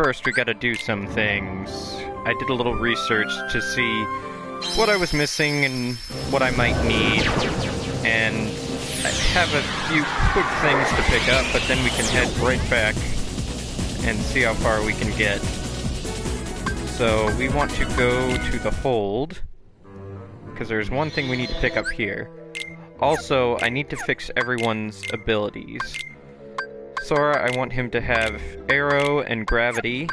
first we gotta do some things. I did a little research to see what I was missing and what I might need, and I have a few quick things to pick up, but then we can head right back and see how far we can get. So we want to go to the hold, because there's one thing we need to pick up here. Also, I need to fix everyone's abilities. Sora, I want him to have arrow and gravity.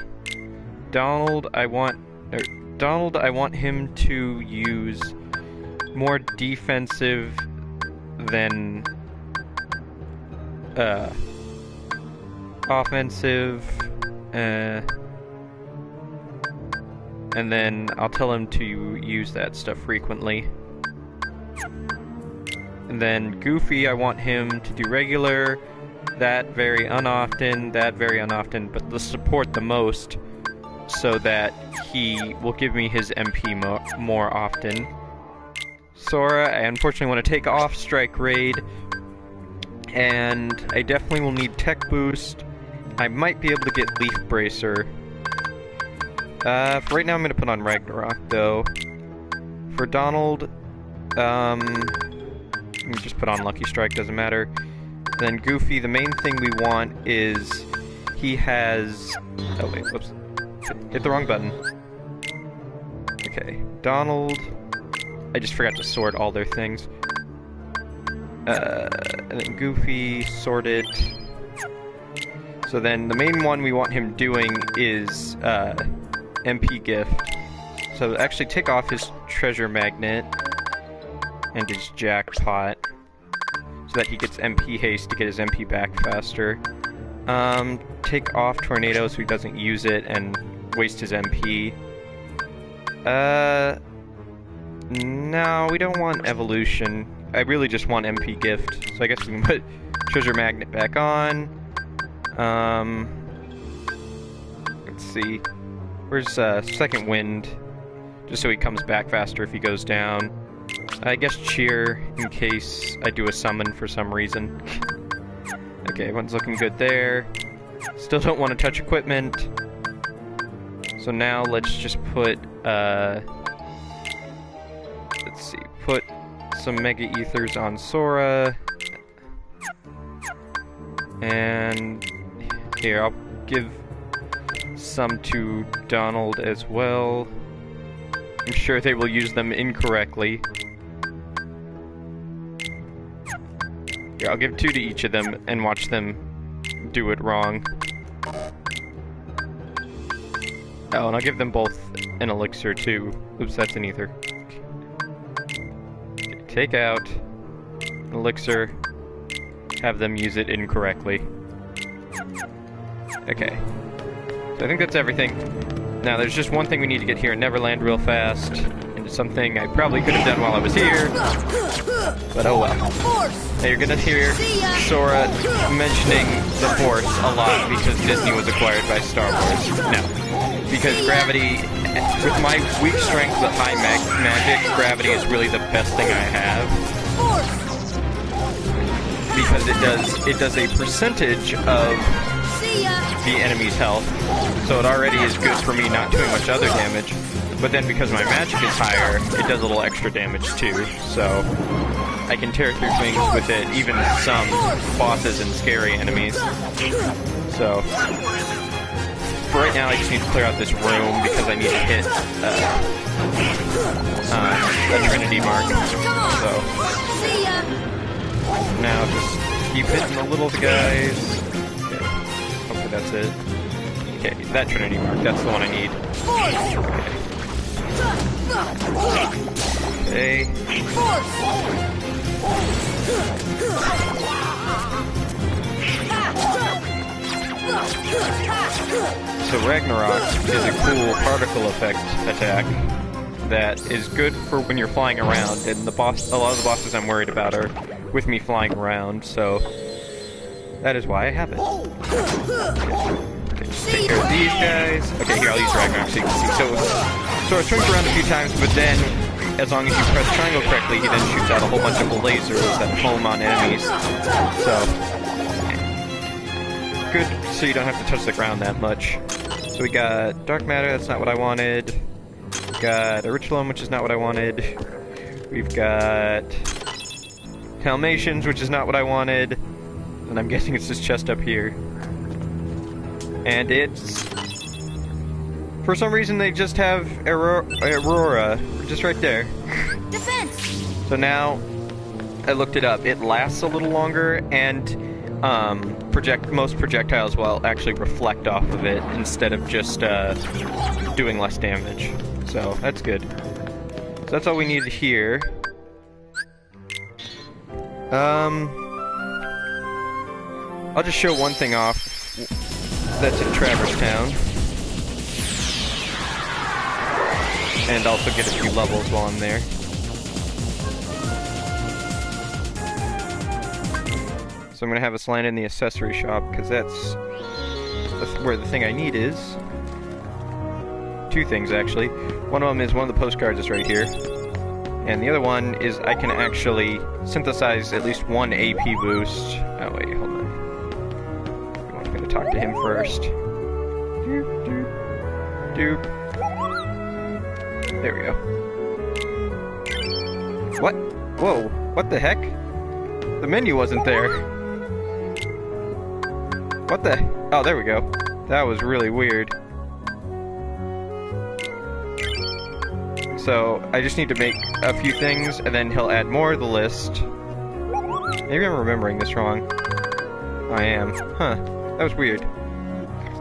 Donald, I want him to use more defensive than offensive, and then I'll tell him to use that stuff frequently. And then Goofy, I want him to do regular, that very unoften, but the support the most, so that he will give me his MP more often. Sora, I unfortunately want to take off Strike Raid, and I definitely will need Tech Boost. I might be able to get Leaf Bracer. For right now I'm going to put on Ragnarok, though. For Donald, let me just put on Lucky Strike, doesn't matter. Then Goofy, the main thing we want is he has... Oh wait, whoops. Hit the wrong button. Okay, Donald... I just forgot to sort all their things. And then Goofy, sorted. So then the main one we want him doing is MP Gift. So actually take off his Treasure Magnet and his Jackpot, so that he gets MP Haste to get his MP back faster. Take off Tornado so he doesn't use it and waste his MP. No, we don't want Evolution. I really just want MP Gift, so I guess we can put Treasure Magnet back on. Let's see. Where's Second Wind? Just so he comes back faster if he goes down. I guess Cheer, in case I do a summon for some reason. Okay, everyone's looking good there. Still don't want to touch equipment. So now let's just put, let's see, put some Mega Ethers on Sora. And here, I'll give some to Donald as well. I'm sure they will use them incorrectly. Here, I'll give 2 to each of them and watch them do it wrong. Oh, and I'll give them both an elixir too. Oops, that's an ether. Okay, take out an elixir, have them use it incorrectly. Okay. So I think that's everything. Now there's just one thing we need to get here in Neverland real fast, and it's something I probably could have done while I was here, but oh well. Now you're gonna hear Sora mentioning the Force a lot because Disney was acquired by Star Wars. No. Because gravity, with my weak strength with high magic, gravity is really the best thing I have. Because it does a percentage of the enemy's health, so it already is good for me not doing much other damage, but then because my magic is higher, it does a little extra damage too, so I can tear through things with it, even some bosses and scary enemies. So, for right now I just need to clear out this room because I need to hit a Trinity mark, so now just keep hitting the little guys. That's it. Okay, that Trinity mark, that's the one I need. Okay. So Ragnarok is a cool particle effect attack that is good for when you're flying around, and a lot of the bosses I'm worried about are with me flying around, so that is why I have it. Okay, just take care of these guys. Okay, here, I'll use Ragnarok so you can see. So it swings around a few times, but then, as long as you press triangle correctly, he then shoots out a whole bunch of lasers that home on enemies. So, good, so you don't have to touch the ground that much. So we got Dark Matter, that's not what I wanted. We've got Originalum, which is not what I wanted. We've got Dalmatians, which is not what I wanted. And I'm guessing it's this chest up here. And it's... For some reason they just have Aurora, just right there. Defense! So now, I looked it up. It lasts a little longer, and most projectiles will actually reflect off of it instead of just doing less damage. So that's good. So that's all we need here. I'll just show one thing off that's in Traverse Town. And also get a few levels while I'm there. So I'm gonna have us land in the accessory shop, because that's where the thing I need is. Two things, actually. One of them is one of the postcards is right here. And the other one is I can actually synthesize at least one AP boost. Oh wait, hold on. I'm gonna talk to him first. Doop, doop, doop. There we go. What? Whoa, what the heck? The menu wasn't there. What the? Oh, there we go. That was really weird. So, I just need to make a few things, and then he'll add more to the list. Maybe I'm remembering this wrong. I am. Huh. That was weird.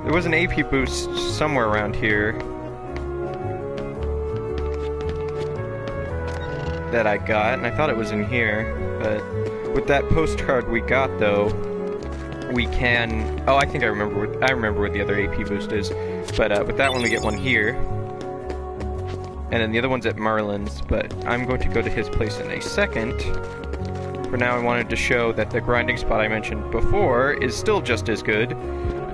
There was an AP boost somewhere around here that I got, and I thought it was in here, but with that postcard we got, though, we can... Oh, I think I remember where the other AP boost is, but with that one we get one here, and then the other one's at Merlin's, but I'm going to go to his place in a second. For now, I wanted to show that the grinding spot I mentioned before is still just as good,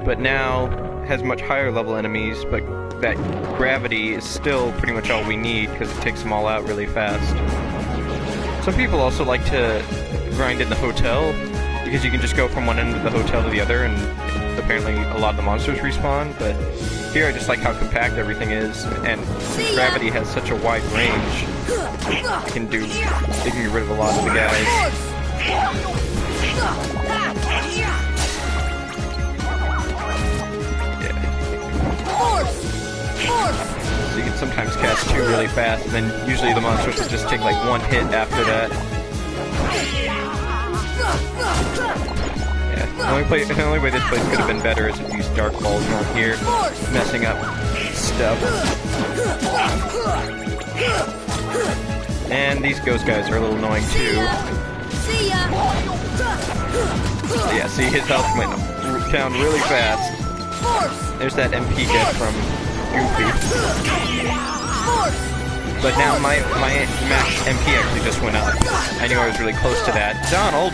but now has much higher level enemies, but that gravity is still pretty much all we need because it takes them all out really fast. Some people also like to grind in the hotel because you can just go from one end of the hotel to the other, and apparently a lot of the monsters respawn, but here I just like how compact everything is, and since gravity has such a wide range, it can get rid of a lot of the guys. So you can sometimes cast two really fast, and then usually the monsters will just take like one hit after that. Yeah, the only way this place could have been better is if you use dark balls around here, messing up stuff. And these ghost guys are a little annoying too. Yeah, see, his health went down really fast. There's that MP get from Goofy. But now my max MP actually just went up. I knew I was really close to that. Donald!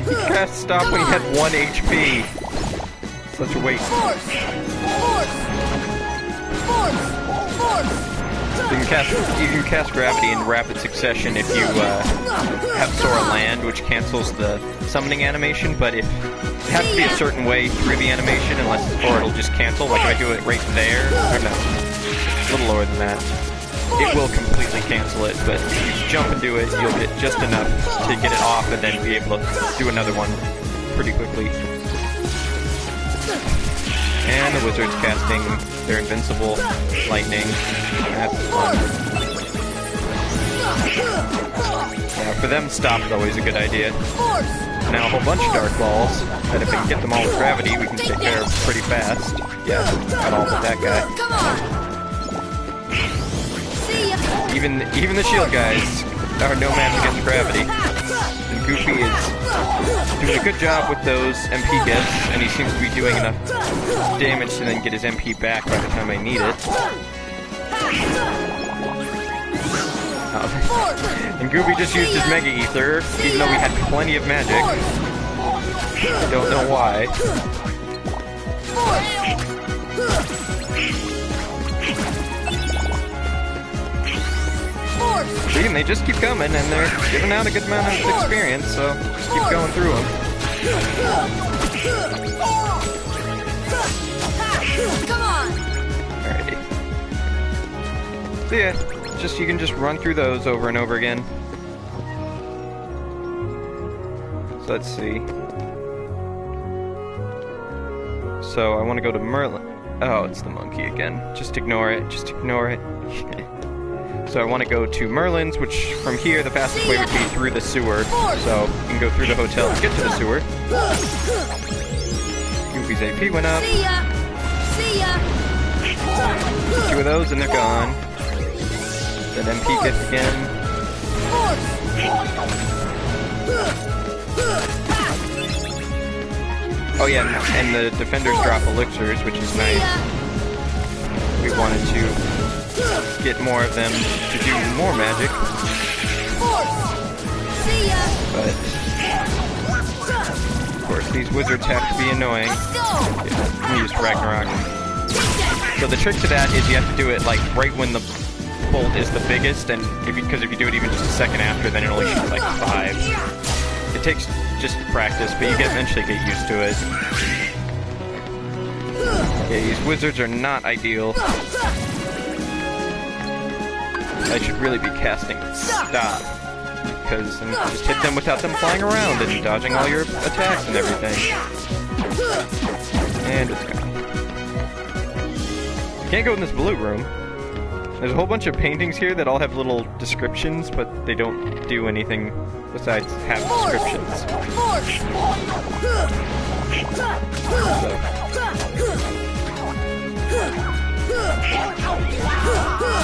You can't stop when you had 1 HP. Such a waste. You can cast gravity in rapid succession if you have Sora land, which cancels the summoning animation, but it has to be a certain way through the animation, or it'll just cancel. Like if I do it right there, or no, a little lower than that. It will completely cancel it, but if you jump and do it, you'll get just enough to get it off and then be able to do another one pretty quickly. And the wizard's casting their invincible lightning. That's fun. Yeah, for them, stop is always a good idea. Now a whole bunch of dark balls, that if we can get them all with gravity, we can take care of pretty fast. Yeah, got all but that guy. Even the shield guys are no match against gravity. And Goofy is doing a good job with those MP gifts, and he seems to be doing enough damage to then get his MP back by the time I need it. And Goofy just used his Mega Ether, even though we had plenty of magic. I don't know why. See, and they just keep coming, and they're giving out a good amount of experience, so just keep going through them. Come on! So yeah, you can just run through those over and over again. So let's see. So I want to go to Merlin. Oh, it's the monkey again. Just ignore it. Just ignore it. So I want to go to Merlin's, which from here the fastest way would be through the sewer. So you can go through the hotel to get to the sewer. Goofy's AP went up. See ya. 2 of those and they're gone. That MP gets again. Oh yeah, and the defenders drop elixirs, which is nice. We wanted to get more of them to do more magic. But of course these wizards have to be annoying. Yeah, let me use Ragnarok. So the trick to that is you have to do it like right when the bolt is the biggest, and because if you do it even just a second after, then it only shoots like 5. It takes just practice, but you eventually get used to it. Yeah, these wizards are not ideal. I should really be casting stop, because you just hit them without them flying around and dodging all your attacks and everything. And it's gone. Can't go in this blue room. There's a whole bunch of paintings here that all have little descriptions, but they don't do anything besides have descriptions.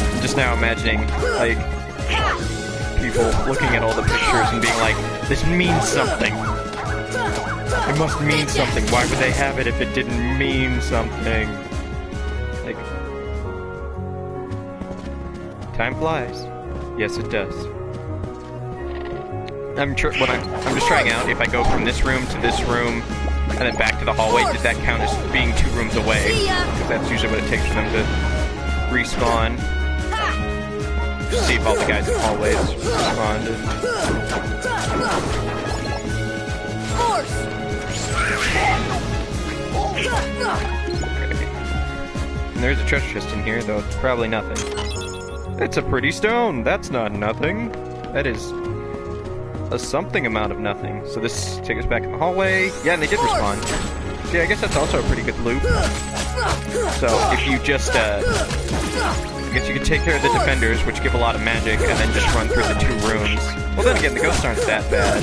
I'm just now imagining, like, people looking at all the pictures and being like, this means something. It must mean something. Why would they have it if it didn't mean something? Like, time flies. Yes, it does. I'm just trying out if I go from this room to this room and then back to the hallway, did that count as being 2 rooms away? Because that's usually what it takes for them to respawn. Just see if all the guys in the hallways responded. Okay. And there's a treasure chest in here, though it's probably nothing. It's a pretty stone. That's not nothing. That is a something amount of nothing. So this takes us back in the hallway. Yeah, and they did respawn. So yeah, I guess that's also a pretty good loop. So if you just, I guess you could take care of the defenders, which give a lot of magic, and then just run through the 2 rooms. Well, then again, the ghosts aren't that bad.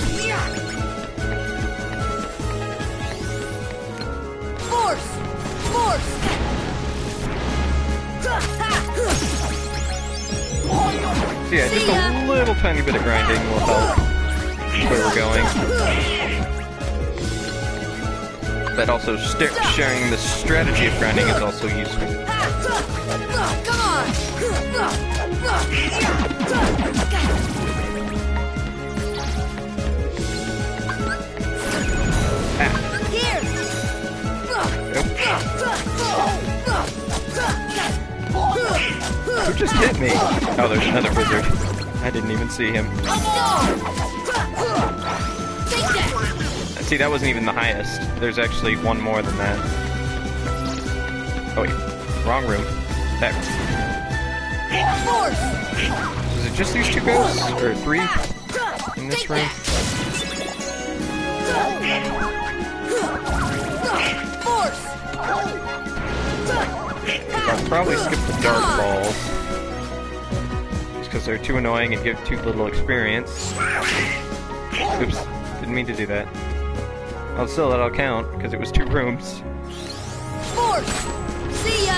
So yeah, just a little tiny bit of grinding will help where we're going. But also sharing the strategy of grinding is also useful. Who just hit me? Oh, there's another wizard. I didn't even see him. See, that wasn't even the highest. There's actually one more than that. Oh wait, wrong room. That room. Is it just these 2 ghosts? Or 3? In this room? I'll probably skip the dark balls. Just because they're too annoying and give too little experience. Oops, didn't mean to do that. Oh, still, that'll count, because it was 2 rooms. See ya!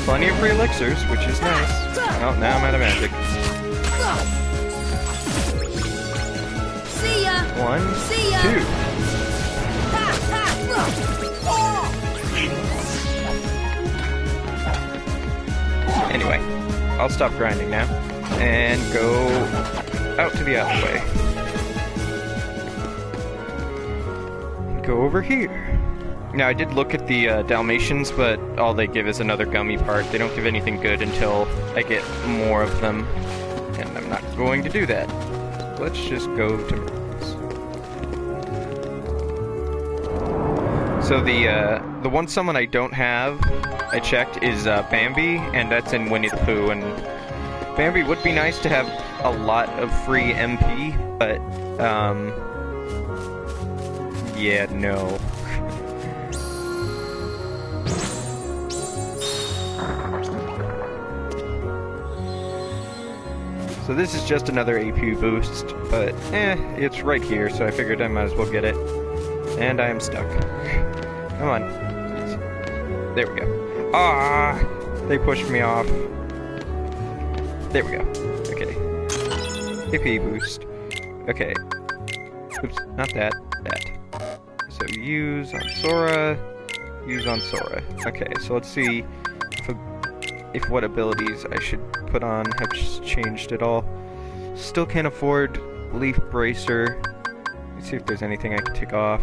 Plenty of free elixirs, which is nice. Oh, now I'm out of magic. See ya! 1, See ya! 2. Anyway, I'll stop grinding now and go out to the alleyway. Go over here. Now, I did look at the Dalmatians, but all they give is another gummy part. They don't give anything good until I get more of them, and I'm not going to do that. Let's just go to Merlin's. So the one summon I don't have, I checked, is Bambi, and that's in Winnie the Pooh, and Bambi would be nice to have a lot of free MP, but, yeah, no. So this is just another AP boost, but, it's right here, so I figured I might as well get it. And I am stuck. Come on. There we go. Ah! They pushed me off. There we go. Okay. AP boost. Okay. Oops, not that. That. So use on Sora. Use on Sora. Okay, so let's see if what abilities I should put on have changed at all. Still can't afford Leaf Bracer. Let's see if there's anything I can take off.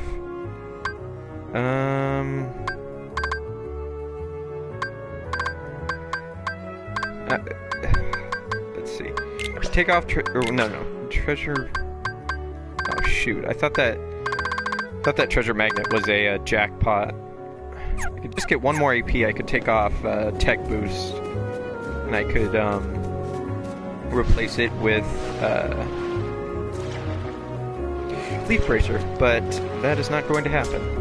Let's see. Take off treasure. Oh shoot! I thought that treasure magnet was a jackpot. I could just get one more AP. I could take off tech boost, and I could replace it with Leaf Bracer. But that is not going to happen.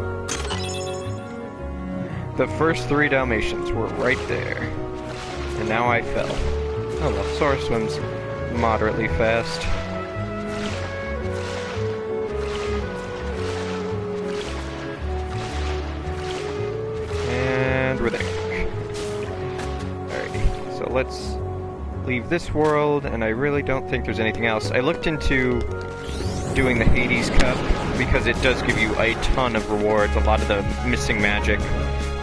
The first 3 Dalmatians were right there. And now I fell. Oh well, Sora swims moderately fast. And we're there. Alrighty, so let's leave this world, and I really don't think there's anything else. I looked into doing the Hades Cup, because it does give you a ton of rewards, a lot of the missing magic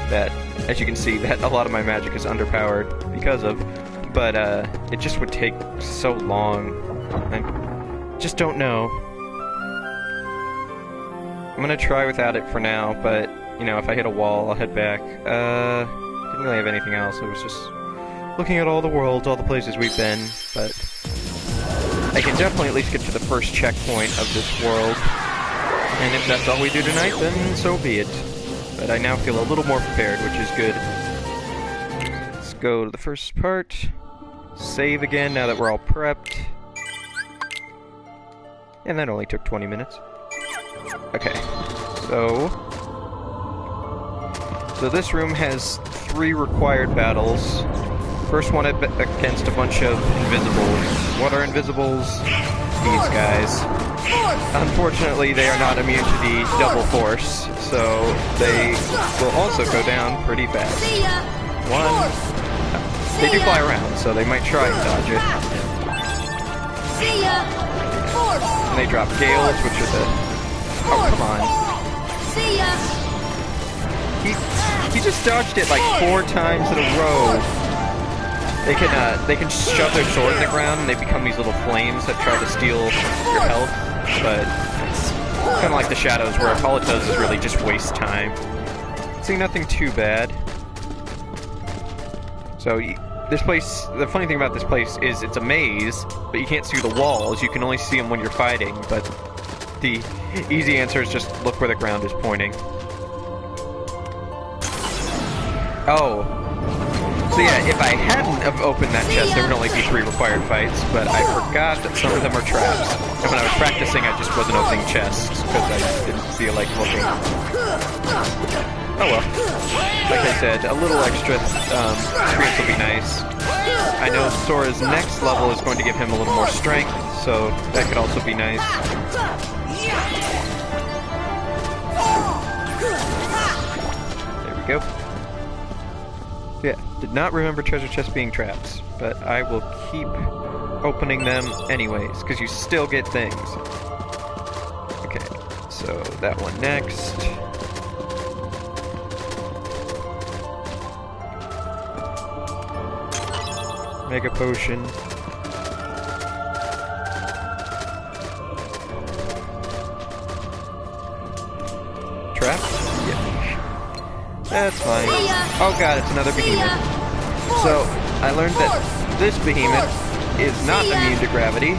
that, as you can see, that a lot of my magic is underpowered because of, but it just would take so long. I just don't know. I'm gonna try without it for now, but, you know, if I hit a wall, I'll head back. Didn't really have anything else. I was just looking at all the worlds, all the places we've been, but I can definitely at least get to the first checkpoint of this world. And if that's all we do tonight, then so be it. But I now feel a little more prepared, which is good. Let's go to the first part. Save again now that we're all prepped. And that only took 20 minutes. Okay, so this room has 3 required battles. First one against a bunch of invisibles. What are invisibles? These guys. Unfortunately, they are not immune to the double force, so they will also go down pretty fast. One. They do fly around, so they might try and dodge it. And they drop gales, which are the... Oh, come on. He just dodged it like 4 times in a row. They can shove their sword in the ground and they become these little flames that try to steal your health, but it's kind of like the shadows where all it does is really just waste time. See, nothing too bad. So this place, the funny thing about this place is it's a maze, but you can't see the walls. You can only see them when you're fighting, but the easy answer is just look where the ground is pointing. Oh. So yeah, if I hadn't have opened that chest, there would only be 3 required fights, but I forgot that some of them are traps. And when I was practicing, I just wasn't opening chests, because I didn't feel like looking. Oh well. Like I said, a little extra experience will be nice. I know Sora's next level is going to give him a little more strength, so that could also be nice. There we go. Yeah, did not remember treasure chests being traps, but I will keep opening them anyways, because you still get things. Okay, so that one next. Mega Potion. Trap? Yeah. That's fine. Oh god, it's another behemoth. So, I learned that this behemoth is not immune to gravity,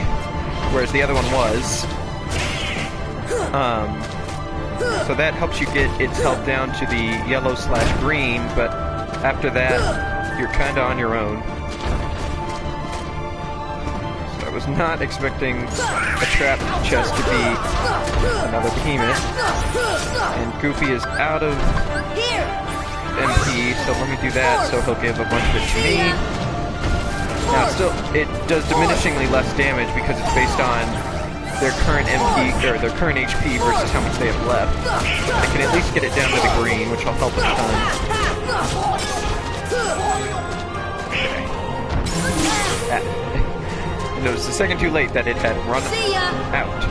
whereas the other one was. So that helps you get its health down to the yellow/green, but after that, you're kinda on your own. So I was not expecting a trap chest to be another behemoth. And Goofy is out of MP, so let me do that, so he'll give a bunch of it to me. Now, still, it does diminishingly less damage because it's based on their current MP, or their current HP versus how much they have left. I can at least get it down to the green, which will help a ton. Okay. No, it's a second too late that it had run out.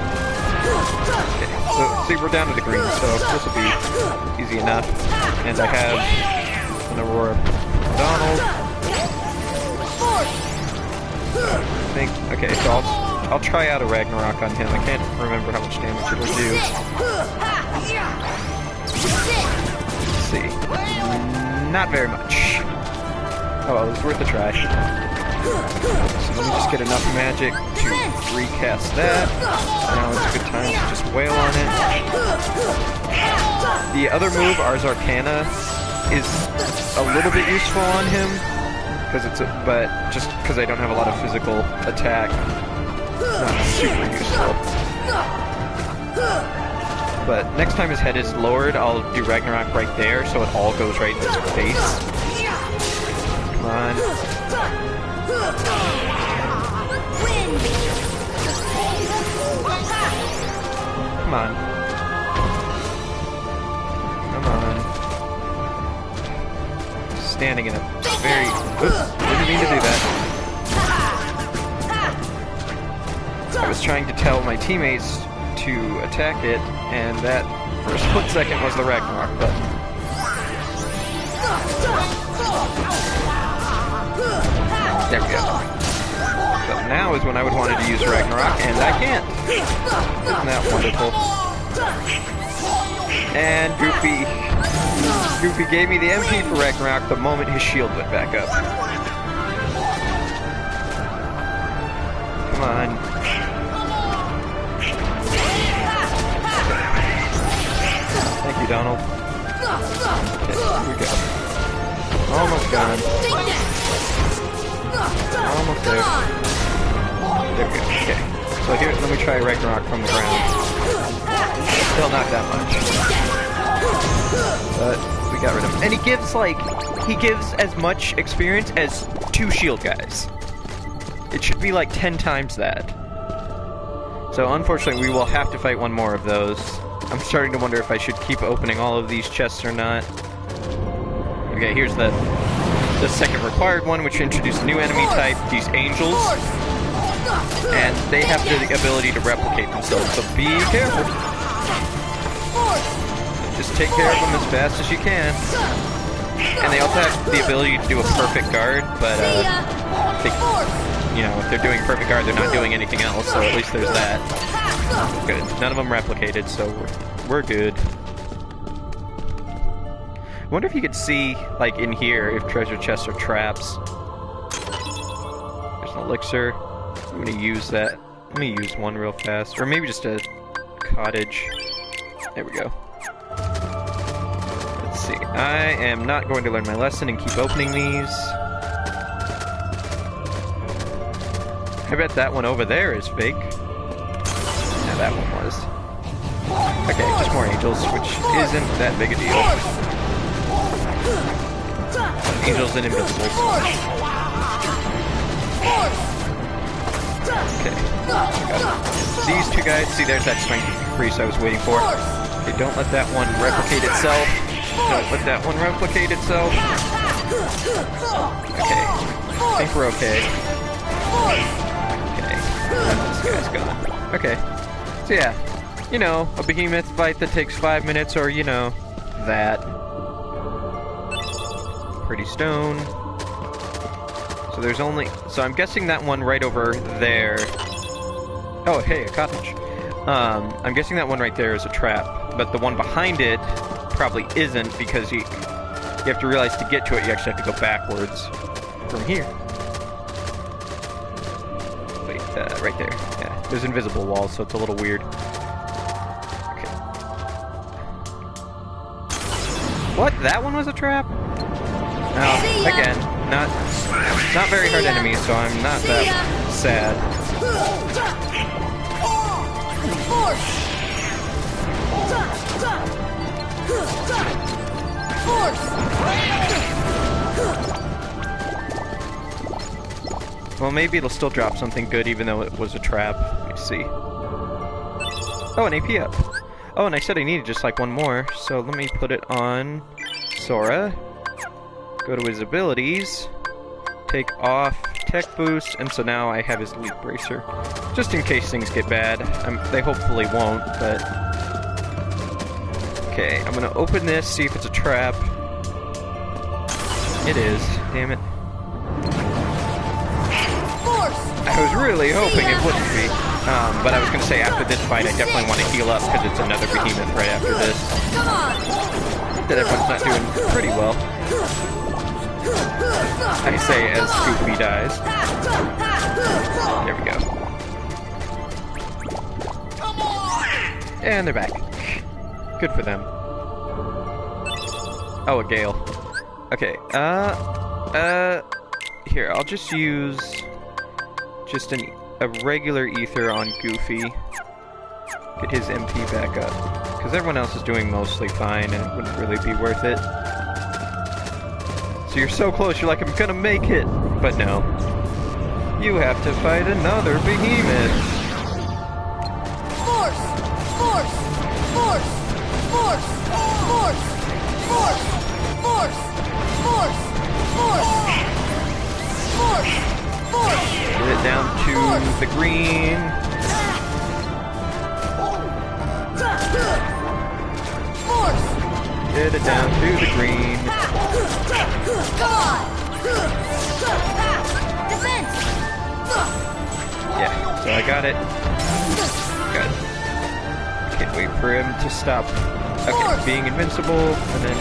Okay, so see, we're down to the green, so this will be easy enough. And I have an Aurora Donald. I think, okay, so I'll try out a Ragnarok on him. I can't remember how much damage it will do. Let's see. Not very much. Oh well, it was worth a try. So let me just get enough magic to recast that. Now it's a good time to just wail on it. The other move, Ars Arcana, is a little bit useful on him, but just because I don't have a lot of physical attack, not super useful. But next time his head is lowered, I'll do Ragnarok right there, so it all goes right in his face. Come on. Come on. Come on. Standing in a very... Oops, didn't mean to do that. I was trying to tell my teammates to attack it, and that for a split second was the Ragnarok button. There we go. So now is when I would wanted to use Ragnarok, and I can't. Isn't that wonderful? And Goofy gave me the MP for Ragnarok the moment his shield went back up. Come on. Thank you, Donald. Okay, here we go. Almost gone. Almost there. There we go. Okay. So here, let me try Ragnarok from the ground. Still not that much. But we got rid of him. And he gives as much experience as 2 shield guys. It should be like 10 times that. So unfortunately, we will have to fight one more of those. I'm starting to wonder if I should keep opening all of these chests or not. Okay, here's the second required one, which introduced a new enemy type, these angels. And they have the ability to replicate themselves, so be careful. Just take care of them as fast as you can. And they also have the ability to do a perfect guard, but if they're doing perfect guard, they're not doing anything else, so at least there's that. Good. None of them replicated, so we're good. I wonder if you could see, like, in here, if treasure chests are traps. There's an elixir. I'm gonna use that. Let me use one real fast. Or maybe just a cottage. There we go. Let's see. I am not going to learn my lesson and keep opening these. I bet that one over there is fake. Yeah, that one was. Okay, just more angels, which isn't that big a deal. Angels and invisibles. Okay. These 2 guys, see there's that strength increase I was waiting for. Okay, don't let that one replicate itself. Don't let that one replicate itself. Okay. I think we're okay. Okay. And this guy's gone. Okay. So yeah. A behemoth fight that takes 5 minutes, or, that. Pretty stone. So there's only... So I'm guessing that one right over there... Oh, hey, a cottage. I'm guessing that one right there is a trap, but the one behind it probably isn't, because you have to realize to get to it, you actually have to go backwards from here. Wait, right there. Yeah, there's invisible walls, so it's a little weird. Okay. What? That one was a trap? Oh, again, not very hard enemies, so I'm not that sad. Well, maybe it'll still drop something good even though it was a trap. Let's see. Oh, an AP up. Oh, and I said I needed just like one more, so let me put it on Sora. Go to his abilities. Take off tech boost, and so now I have his leap bracer. Just in case things get bad. They hopefully won't, but... Okay, I'm gonna open this, see if it's a trap. It is. Damn it. I was really hoping it wouldn't be. But I was gonna say after this fight I definitely want to heal up because it's another behemoth right after this. That everyone's not doing pretty well. I say as Goofy dies. There we go. And they're back. Good for them. Oh, a gale. Okay, here, I'll just use just a regular ether on Goofy. Get his MP back up. Because everyone else is doing mostly fine and it wouldn't really be worth it. So you're so close, you're like, I'm gonna make it! But no. You have to fight another behemoth! Force! Force! Force! Force! Force! Force! Force! Force! Force! Force! Force! Get it down to the green. Force! Get it down to the green. Come on! Defense! Yeah, so I got it. Got it. Can't wait for him to stop. Okay, being invincible, and then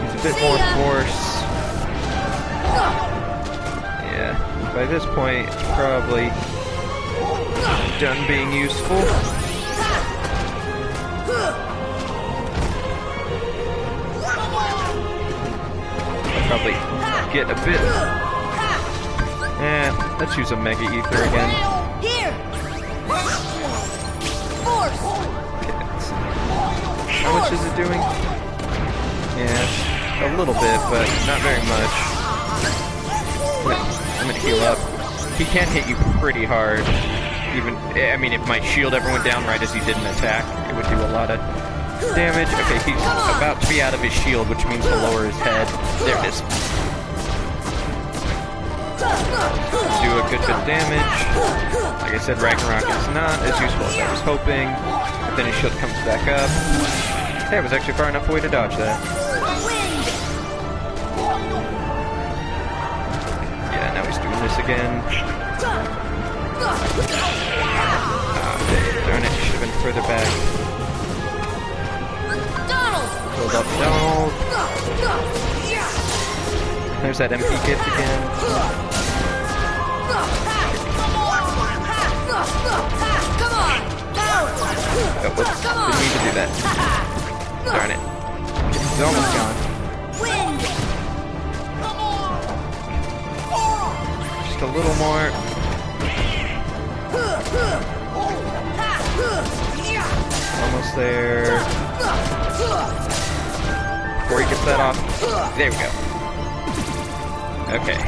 use a bit more force. Yeah, by this point, it's probably done being useful. I'll probably get a bit. Let's use a Mega Ether again. Here! Force! Okay, let's see. How much is it doing? Yeah, a little bit, but not very much. I'm gonna heal up. He can hit you pretty hard. Even, I mean, if my shield ever went down right as he did an attack, it would do a lot of damage. Okay, he's about to be out of his shield, which means he'll lower his head. There it is. Do a good bit of damage. Like I said, Ragnarok is not as useful as I was hoping. But then his shield comes back up. Hey, it was actually far enough away to dodge that. Yeah, now he's doing this again. Darn it, should have been further back. Build up Donald. There's that MP gift again. Oh, whoops. Didn't mean to do that. Darn it. He's almost gone. Just a little more. Almost there. Before he gets that off. There we go. Okay.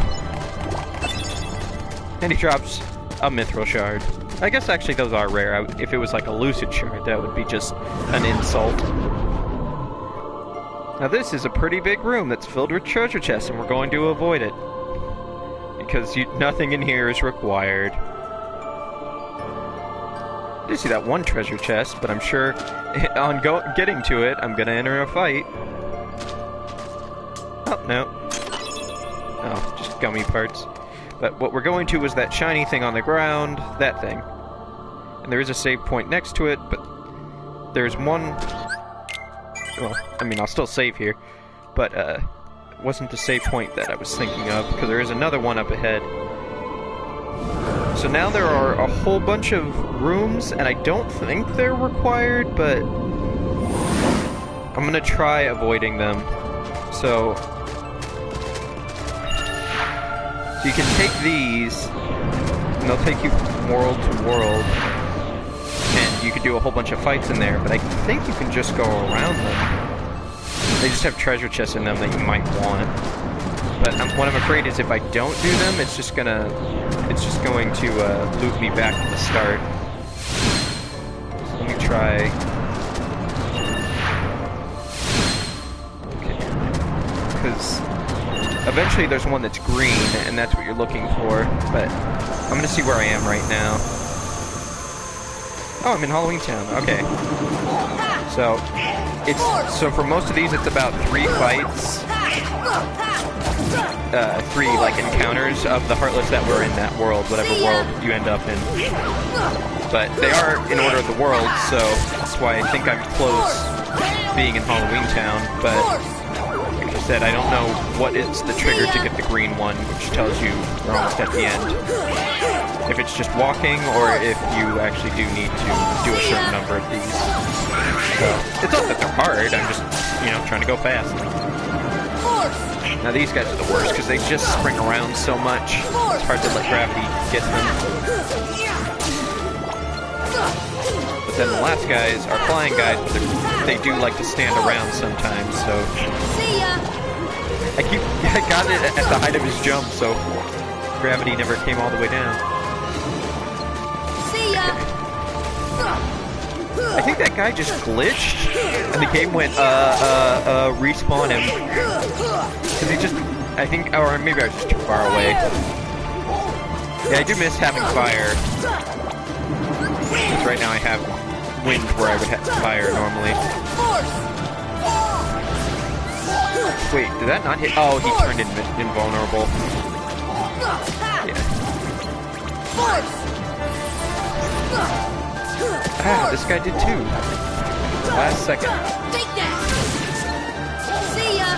And he drops a Mithril Shard. I guess actually those are rare. If it was like a Lucid Shard, that would be just an insult. Now this is a pretty big room that's filled with treasure chests, and we're going to avoid it. Because nothing in here is required. I did see that one treasure chest, but I'm sure on getting to it, I'm gonna enter a fight. Oh, no. Oh, just gummy parts. But what we're going to is that shiny thing on the ground, that thing. And there is a save point next to it, but there's one... Well, I mean, I'll still save here, but it wasn't the save point that I was thinking of, because there is another one up ahead. So now there are a whole bunch of rooms, and I don't think they're required, but... I'm gonna try avoiding them. So you can take these, and they'll take you from world to world, and you can do a whole bunch of fights in there, but I think you can just go around them. They just have treasure chests in them that you might want. But what I'm afraid is if I don't do them, it's just going to loop me back to the start. So let me try. Okay. Because eventually there's one that's green, and that's what you're looking for. But I'm going to see where I am right now. Oh, I'm in Halloween Town. Okay. So for most of these, it's about 3 fights. 3 like encounters of the Heartless that were in that world, whatever world you end up in. But they are in order of the world, so that's why I think I'm close being in Halloween Town. But like I said, I don't know what is the trigger to get the green one, which tells you we're almost at the end. If it's just walking, or if you actually do need to do a certain number of these. So it's not that they're hard. I'm just, trying to go fast. Now these guys are the worst because they just spring around so much. It's hard to let gravity get them. But then the last guys are flying guys, but they do like to stand around sometimes, so... I got it at the height of his jump, so gravity never came all the way down. I think that guy just glitched, and the game went, respawn him. Because he just, I think, or maybe I was just too far away. Yeah, I do miss having fire. Because right now I have wind where I would have fire normally. Wait, did that not hit? Oh, he turned invulnerable. Yeah. Ah, this guy did too. Last second. Take that. See ya.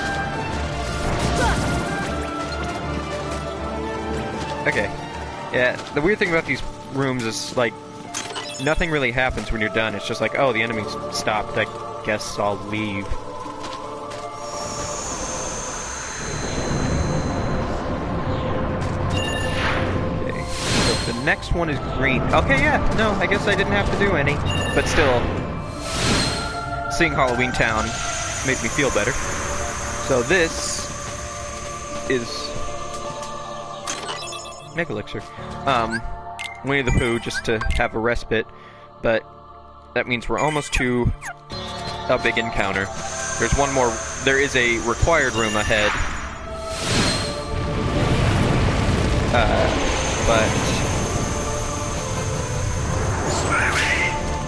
Okay. Yeah, the weird thing about these rooms is, like, nothing really happens when you're done. It's just like, oh, the enemy's stopped. I guess I'll leave. The next one is green. Okay, yeah, no, I guess I didn't have to do any. But still, seeing Halloween Town made me feel better. So this is Mega Elixir. Winnie the Pooh, just to have a respite. But that means we're almost to a big encounter. There's one more. There is a required room ahead. But...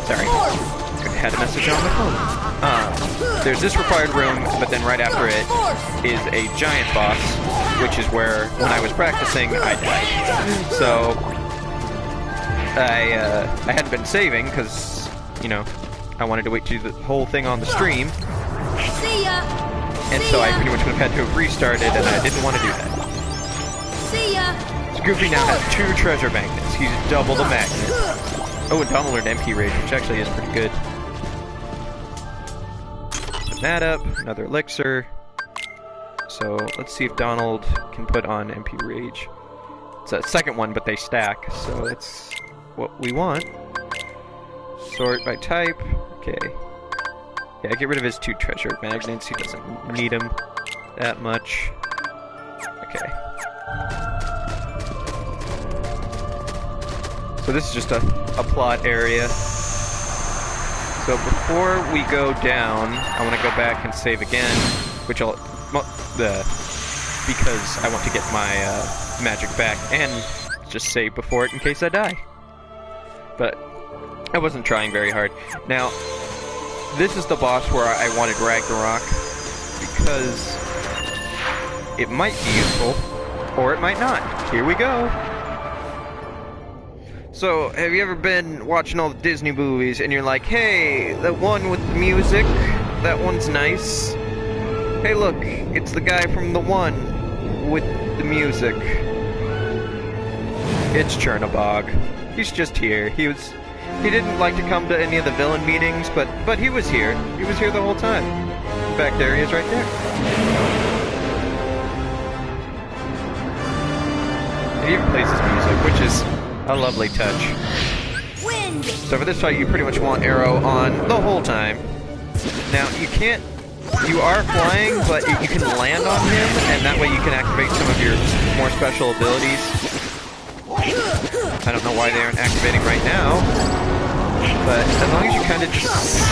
Sorry, had a message on the phone. There's this required room, but then right after it is a giant boss, which is where, when I was practicing, I died. So, I hadn't been saving, because, I wanted to wait to do the whole thing on the stream. And so I pretty much would have had to have restarted, and I didn't want to do that. So Goofy now has 2 treasure magnets. He's double the magnet. Oh, and Donald learned MP Rage, which actually is pretty good. Put that up, another elixir. So, let's see if Donald can put on MP Rage. It's a second one, but they stack, so that's what we want. Sort by type. Okay. Yeah, get rid of his 2 treasure magnets. He doesn't need them that much. Okay. So this is just a plot area. So before we go down, I want to go back and save again, which I'll... because I want to get my magic back, and just save before it in case I die. But I wasn't trying very hard. Now, this is the boss where I wanted Ragnarok, because it might be useful, or it might not. Here we go! So, have you ever been watching all the Disney movies and you're like, hey, that one with the music, that one's nice. Hey look, it's the guy from the one with the music. It's Chernobog. He's just here. He didn't like to come to any of the villain meetings, but he was here. He was here the whole time. back, there he is right there. He even plays his music, which is a lovely touch. Wind. So for this fight, you pretty much want Arrow on the whole time. Now, you are flying, but you can land on him, and that way you can activate some of your more special abilities. I don't know why they aren't activating right now, but as long as you kind of just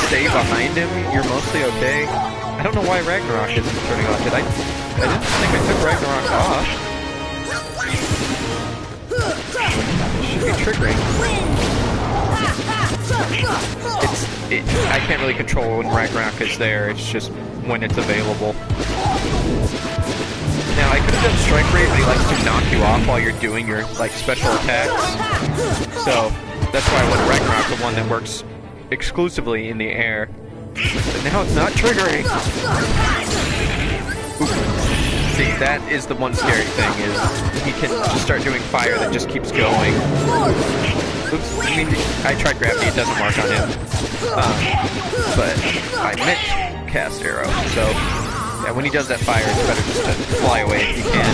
stay behind him, you're mostly okay. I don't know why Ragnarok isn't turning off. I didn't think I took Ragnarok off. It should be triggering. I can't really control when Ragnarok is there, it's just when it's available. Now, I could have done Strike Rate, but he likes to knock you off while you're doing your, like, special attacks. So, that's why I went Ragnarok, the one that works exclusively in the air. But now it's not triggering! Ooh. See, that is the one scary thing, is he can just start doing fire that just keeps going. Oops, I mean, I tried gravity, it doesn't work on him. But I meant cast Arrow, so yeah, when he does that fire, it's better just to fly away if you can.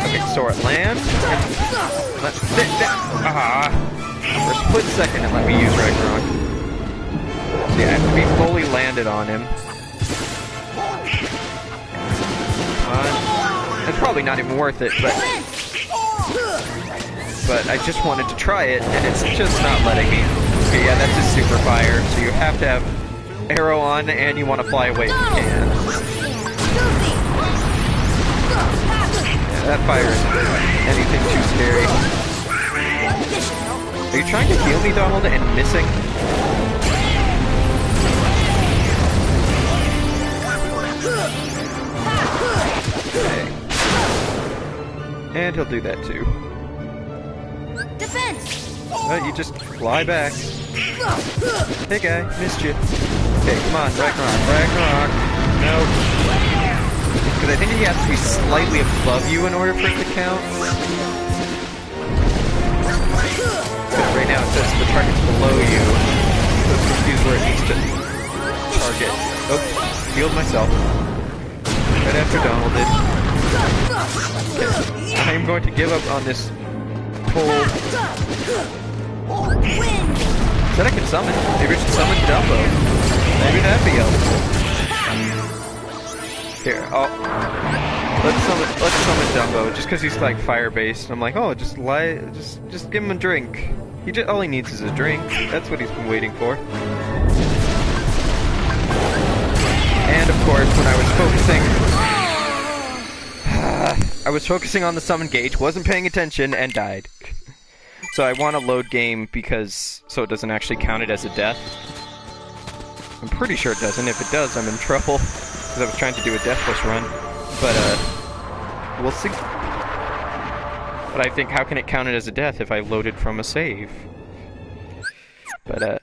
Okay, so at land. Let's sit down. For a split second, it let me use Ragnarok. See, I have to be fully landed on him. It's probably not even worth it, but I just wanted to try it, and it's just not letting me. Okay, yeah, that's a super fire, so you have to have Arrow on, and you want to fly away if you can. Yeah, that fire isn't anything too scary. Are you trying to heal me, Donald, and missing? Okay. And he'll do that too. Defense. Oh, you just fly back. Hey guy, missed you. Okay, come on, Ragnarok. No. Because I think he has to be slightly above you in order for it to count. But right now it says the target's below you. So it's confused where it needs to target. Oh, healed myself. Right after Donald did. Okay. I am going to give up on this whole... Said I could summon. Maybe I should summon Dumbo. Maybe that'd be helpful. Here, let's summon Dumbo, just because he's like fire-based. I'm like, oh, just give him a drink. All he needs is a drink. That's what he's been waiting for. And of course, when I was focusing on the summon gauge, wasn't paying attention, and died. So I want to load game so it doesn't actually count it as a death. I'm pretty sure it doesn't. If it does, I'm in trouble. Because I was trying to do a deathless run. But, we'll see. But I think, how can it count it as a death if I loaded from a save? But,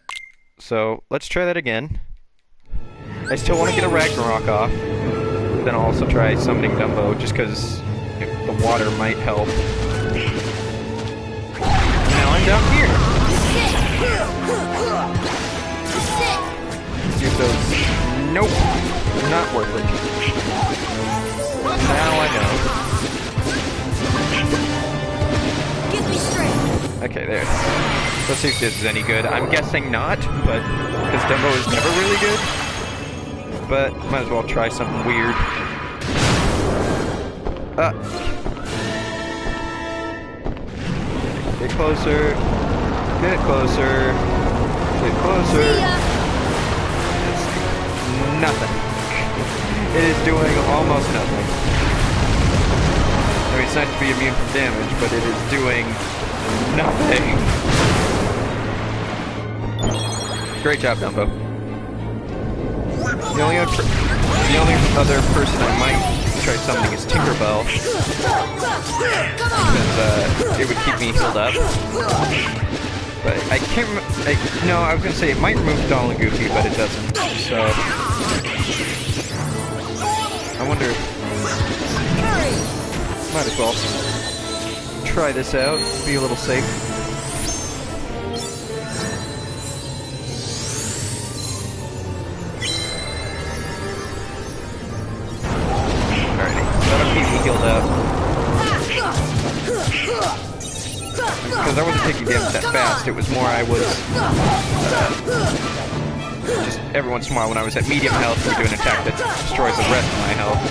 so, let's try that again. I still want to get a Ragnarok off. Then I'll also try summoning Dumbo, just because the water might help. Now I'm down here. Use those. Nope. Not worth it. Now I know. Give me strength. Okay, there. Let's see if this is any good. I'm guessing not, but because Dumbo is never really good. But might as well try something weird. Get closer. Get closer. Get closer. It's nothing. It is doing almost nothing. I mean, it's nice to be immune from damage, but it is doing nothing. Great job, Dumbo. The only other person I might try summoning is Tinkerbell, because it would keep me healed up. But I can't. No, I was gonna say it might remove Donald and Goofy, but it doesn't. So I wonder. Might as well try this out. Be a little safe. damage that fast. It was more I was just every once in a while when I was at medium health, we do an attack that destroys the rest of my health.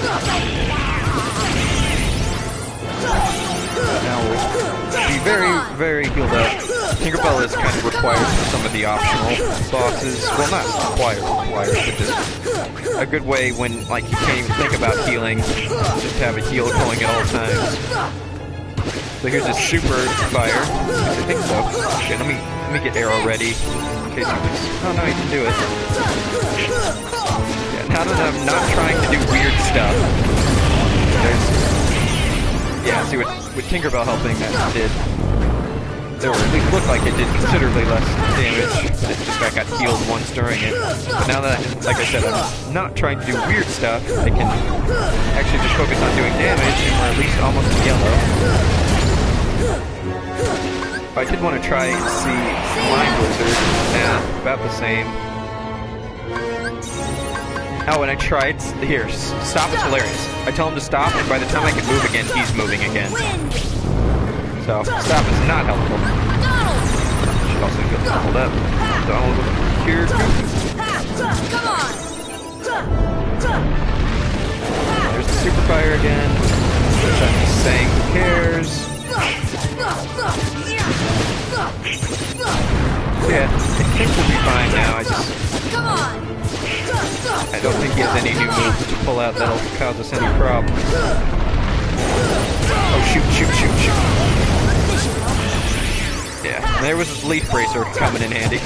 Now we'll be very, very healed up. Tinkerbell is kind of required for some of the optional bosses. Well, not required, but just a good way when, like, you can't even think about healing, just have a heal going at all times. So here's his super fire. I think so. Okay, let me get arrow ready in case he was. Oh no, he can do it. Yeah, now that I'm not trying to do weird stuff. Yeah, see what Tinkerbell helping that did. Or at least looked like it did considerably less damage. It just got healed once during it. But now that, like I said, I'm not trying to do weird stuff, I can actually just focus on doing damage, and we're at least almost to yellow. I did want to try and see Mind Wizard. Yeah, about the same. Oh, and I tried. Here, stop is hilarious. I tell him to stop, and by the time I can move again, he's moving again. So, stop is not helpful. Should also get leveled up. Donald here. Come on. There's the super fire again. Which I'm just saying, who cares? Yeah, I think we'll be fine now. I don't think he has any new moves to pull out that'll cause us any problem. Oh, shoot. Yeah, there was his leaf bracer coming in handy.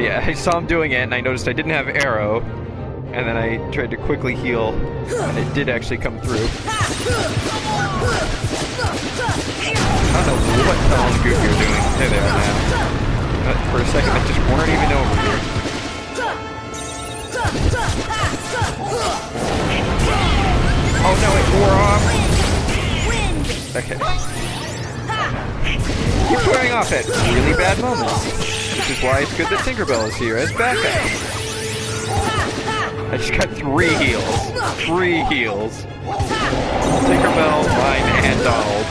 Yeah, I saw him doing it, and I noticed I didn't have arrow, and then I tried to quickly heal, and it did actually come through. I don't know what the hell the goof you're doing. There they are now. For a second, they just weren't even over here. Oh no, it wore off! Okay. Keeps wearing off at really bad moments. Which is why it's good that Tinkerbell is here as backup. I just got 3 heals. 3 heals. Tinkerbell, mine, and Donald.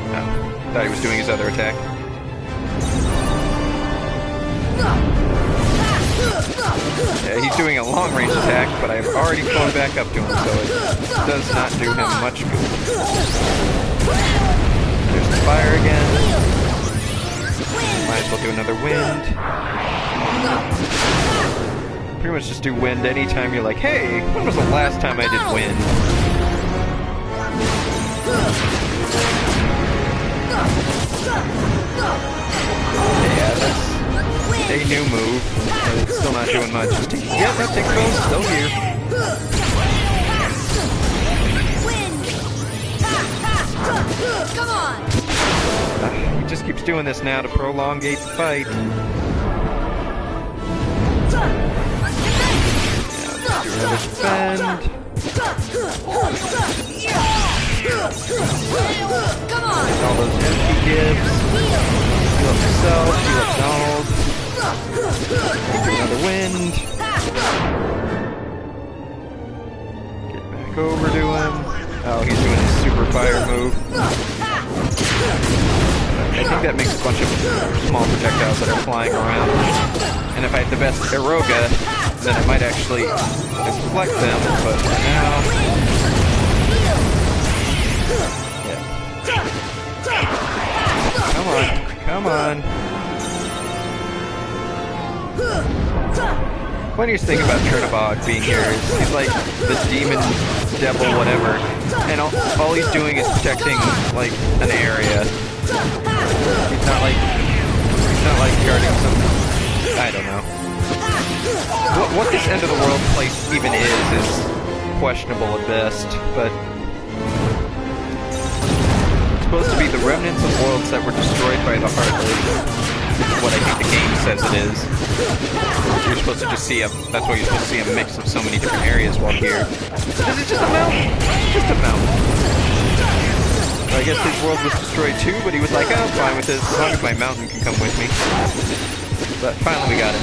Oh, thought he was doing his other attack. Yeah, he's doing a long-range attack, but I've already flown back up to him, so it does not do him much good. There's the fire again. Might as well do another wind. Pretty much just do wind anytime you're like, hey, when was the last time I did wind? Yeah, that's a new move, but it's still not doing much. Yeah, that Tinkerbell's still here. Come on. He just keeps doing this now to prolongate the fight. Yeah, do another defend. Come on. Get all those MP gives. Heal up himself, heal up Donald. Do another wind. Get back over to him. Oh, he's doing his super fire move. I think that makes a bunch of small projectiles that are flying around. And if I had the best Eroga, then I might actually deflect them, but for now... Yeah. Come on. Funniest thing about Chernobog being here is he's like the demon, devil, whatever, and all he's doing is protecting like an area. He's not like guarding some. I don't know. What this end of the world place even is questionable at best, but it's supposed to be the remnants of worlds that were destroyed by the Heartless. What I think the game says it is. You're supposed to just see that's why you're supposed to see a mix of so many different areas while here. This is just a mountain. Just a mountain. So I guess his world was destroyed too, but he was like, oh, I'm fine with this, as long as my mountain can come with me. But finally we got him.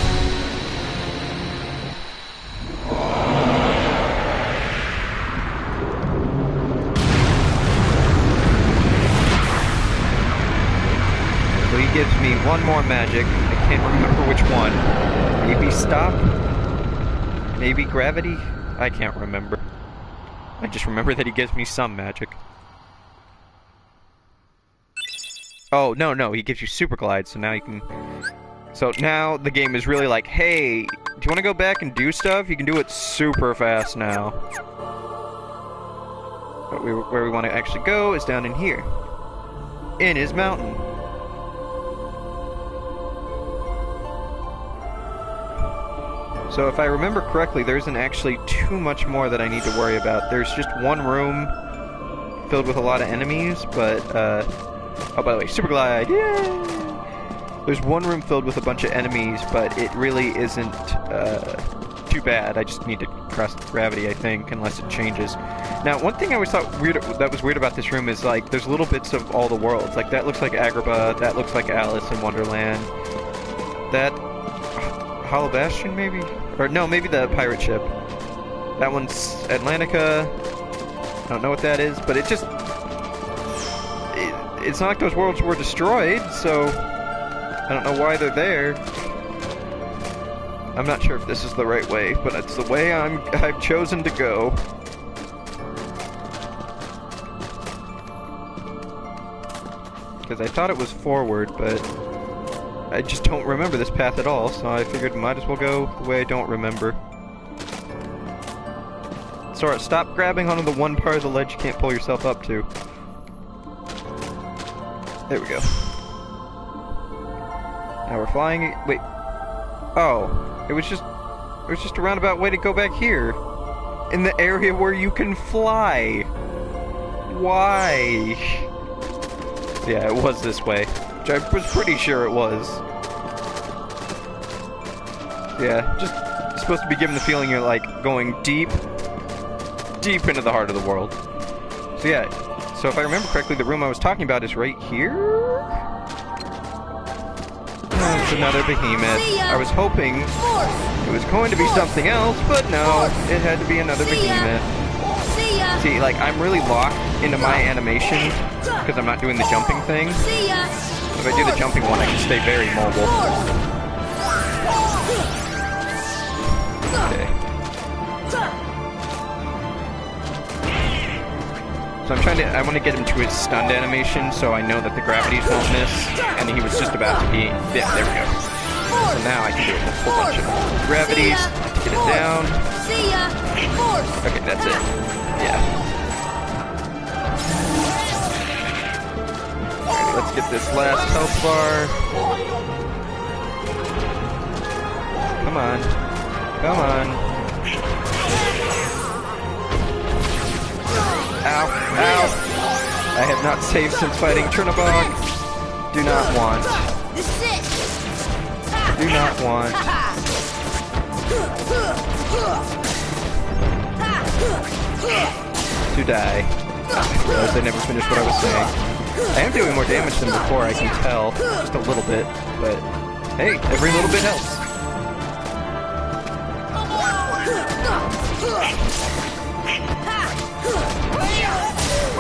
So he gives me one more magic. I can't remember which one. Maybe stop? Maybe gravity? I can't remember. I just remember that he gives me some magic. Oh, no, he gives you super glide, so now you can... So now the game is really like, hey, do you want to go back and do stuff? You can do it super fast now. But where we want to actually go is down in here. In his mountain. So if I remember correctly, there isn't actually too much more that I need to worry about. There's just one room filled with a lot of enemies, but, oh, by the way, super glide, yay! There's one room filled with a bunch of enemies, but it really isn't, too bad. I just need to press gravity, I think, unless it changes. Now, one thing I always thought that was weird about this room is, like, there's little bits of all the worlds. Like, that looks like Agrabah, that looks like Alice in Wonderland. That... Hollow Bastion, maybe? Or, no, maybe the pirate ship. That one's Atlantica. I don't know what that is, but it just... It's not like those worlds were destroyed, so... I don't know why they're there. I'm not sure if this is the right way, but it's the way I've chosen to go. Because I thought it was forward, but I just don't remember this path at all, so I figured might as well go the way I don't remember. Sora, stop grabbing onto the one part of the ledge you can't pull yourself up to. There we go. Now we're flying. Wait. Oh, it was just a roundabout way to go back here, in the area where you can fly. Why? Yeah, it was this way, which I was pretty sure it was. Yeah, just supposed to be given the feeling you're like going deep into the heart of the world. So yeah, so if I remember correctly, the room I was talking about is right here. It's another behemoth. I was hoping it was going to be something else, but no, it had to be another behemoth. See, like, I'm really locked into my animation because I'm not doing the jumping thing. If I do the jumping one, I can stay very mobile. Okay. So I want to get him to his stunned animation so I know that the gravities won't miss, and he was just about to be, yeah, there we go. So now I can do a whole bunch of gravities to get it down. Okay, that's it. Yeah. Alright, let's get this last health bar. Come on. Come on. Ow, ow! I have not saved since fighting Chernobog. Do not want. Do not want. To die. I realized I never finished what I was saying. I am doing more damage than before, I can tell. Just a little bit, but hey, every little bit helps.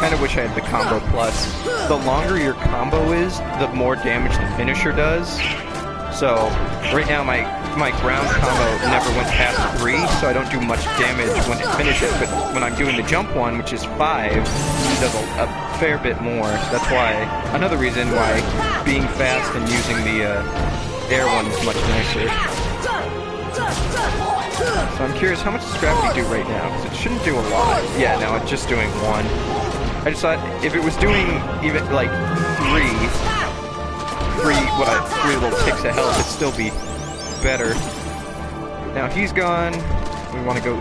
Kind of wish I had the combo plus. The longer your combo is, the more damage the finisher does. So, right now my ground combo never went past 3, so I don't do much damage when it finishes, but when I'm doing the jump one, which is 5, it does a fair bit more. That's why, another reason why being fast and using the air one is much nicer. So I'm curious, how much does gravity do right now? Because it shouldn't do a lot. Yeah, no, it's just doing 1. I just thought if it was doing even like 3 little ticks of health, it'd still be better. Now he's gone. We want to go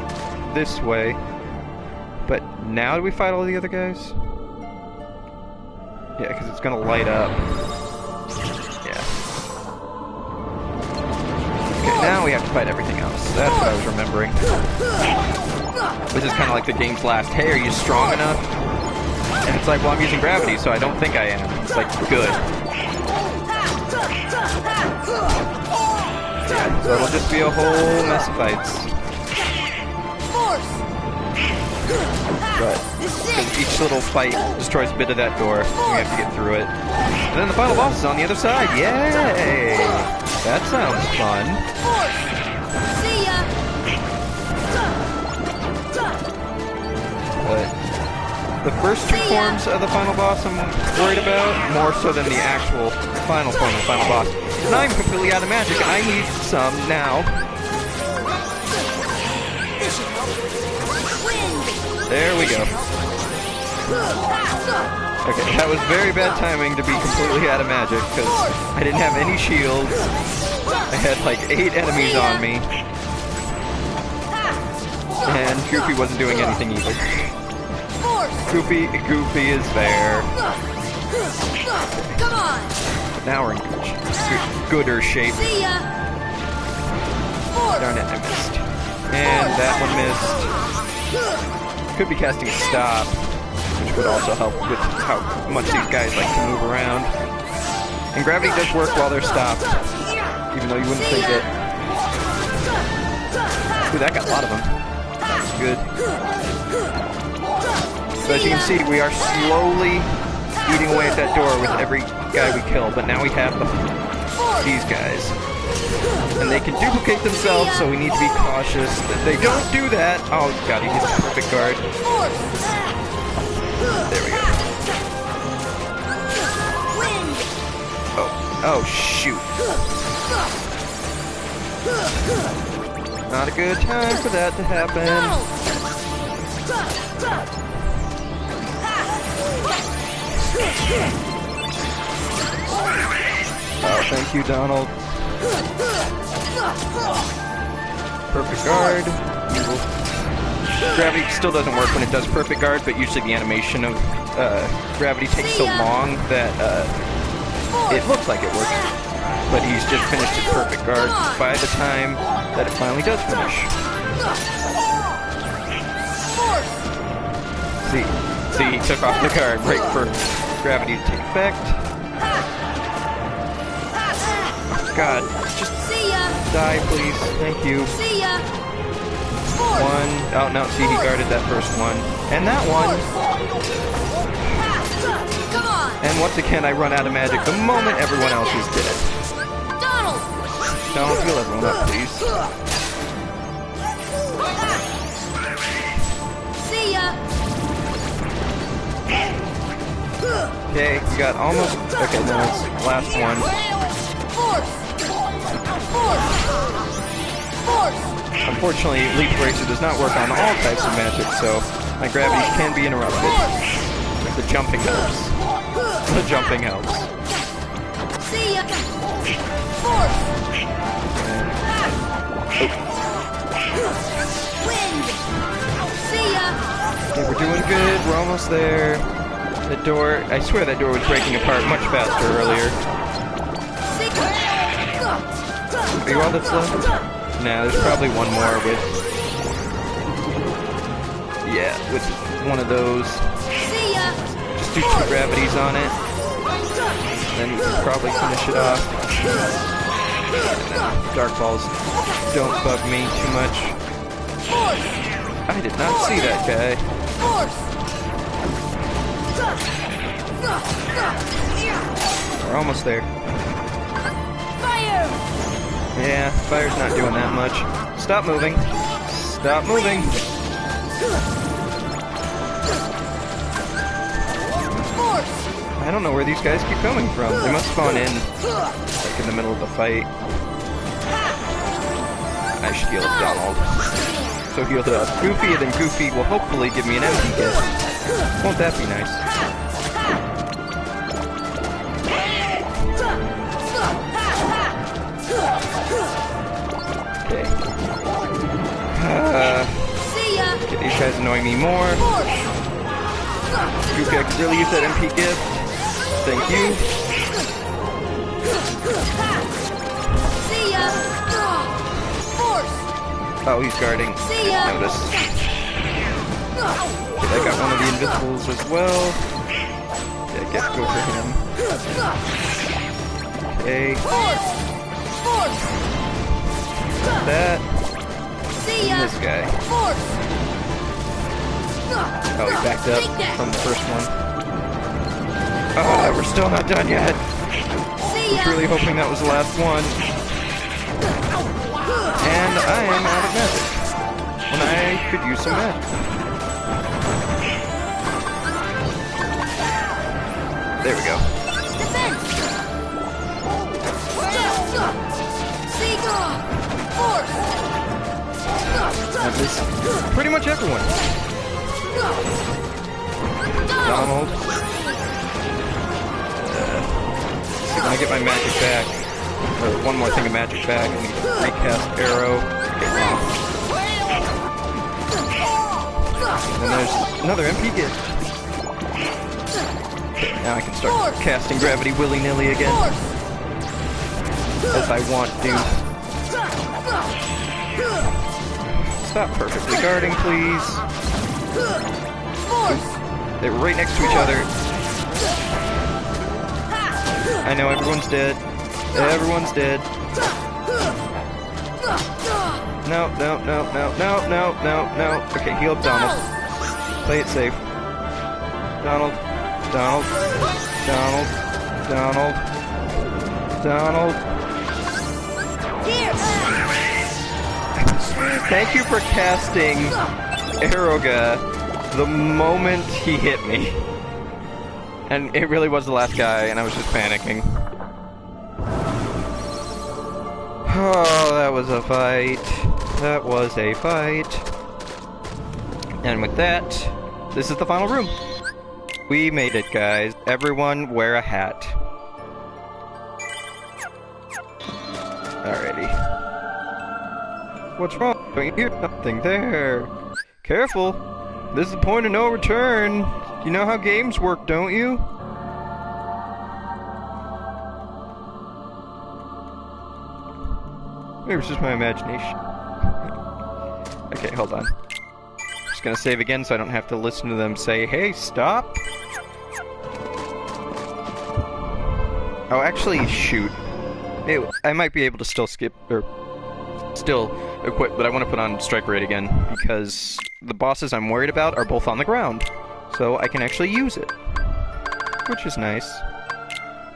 this way. But now do we fight all the other guys? Yeah, because it's gonna light up. Yeah. Okay, now we have to fight everything else. That's what I was remembering. This is kind of like the game's last, hey, are you strong enough? And it's like, well, I'm using gravity, so I don't think I am. It's like, good. Yeah, so it'll just be a whole mess of fights. but each little fight destroys a bit of that door. We have to get through it. And then the final boss is on the other side. Yay! That sounds fun. See ya. But the first two forms of the final boss I'm worried about, more so than the actual final form of the final boss. And I'm completely out of magic, and I need some now. There we go. Okay, that was very bad timing to be completely out of magic, because I didn't have any shields. I had like 8 enemies on me. And Goofy wasn't doing anything either. Goofy is there. Come on. Now we're in gooder shape. See ya. Darn it, I missed. And that one missed. Could be casting a stop, which would also help with how much these guys like to move around. And gravity does work while they're stopped, even though you wouldn't think it. Ooh, that got a lot of them. That's good. So as you can see, we are slowly eating away at that door with every guy we kill, but now we have these guys. And they can duplicate themselves, so we need to be cautious that they don't do that. Oh god, he hit the perfect guard. There we go. Oh shoot. Not a good time for that to happen. Oh, thank you, Donald. Perfect guard. Gravity still doesn't work when it does perfect guard, but usually the animation of gravity takes so long that it looks like it works. But he's just finished his perfect guard by the time that it finally does finish. See, he took off the guard right for gravity to take effect. God, just die, please. Thank you. One. Oh, no, see, he guarded that first one. And that one. And once again, I run out of magic the moment everyone else is dead. Don't heal everyone up, please. Okay, we got almost... Okay, no, it's the last one. Unfortunately, Leaf Bracer does not work on all types of magic, so my gravity can be interrupted. The jumping helps. The jumping helps. Okay, we're doing good. We're almost there. The door... I swear that door was breaking apart much faster earlier. Are you all that's left? Nah, there's probably one more with... Yeah, with one of those. Just do 2 gravities on it. Then you can probably finish it off. Dark balls don't bug me too much. I did not see that guy. We're almost there. Yeah, fire's not doing that much. Stop moving. Stop moving. I don't know where these guys keep coming from. They must spawn in, like in the middle of the fight. I should heal up Donald. So healed up Goofy, and then Goofy will hopefully give me an empty gift. Won't that be nice? Okay. Okay, these guys annoying me more. Goofy, I could really use that MP gift. Thank you. Oh, he's guarding. Notice. Okay, I got one of the invisibles as well. Yeah, I guess go for him. Okay. That. And this guy. Oh, he backed up from the first one. Oh, we're still not done yet. I was really hoping that was the last one. And I am out of magic. When I could use some magic. There we go. That is pretty much everyone. Donald. See, when I get my magic back, or one more thing of magic back, I need to recast Arrow. Okay, and then there's another MP gift. Okay, now I can start casting gravity willy-nilly again. As I want to. Stop perfectly guarding, please. They're right next to each other. I know everyone's dead. Everyone's dead. No, no, no, no, no, no, no, no. Okay, heal up Donald. Play it safe. Donald. Donald. Donald. Donald. Donald. Thank you for casting Aeroga the moment he hit me. And it really was the last guy, and I was just panicking. Oh, that was a fight. That was a fight. And with that, this is the final room. We made it, guys. Everyone wear a hat. Alrighty. What's wrong? Don't you hear nothing there? Careful! This is the point of no return! You know how games work, don't you? Maybe it's just my imagination. Okay, hold on. Just gonna save again so I don't have to listen to them say, "Hey, stop!" Oh, actually, shoot. I might be able to still skip, or still equip, but I want to put on strike rate again, because the bosses I'm worried about are both on the ground. So I can actually use it. Which is nice.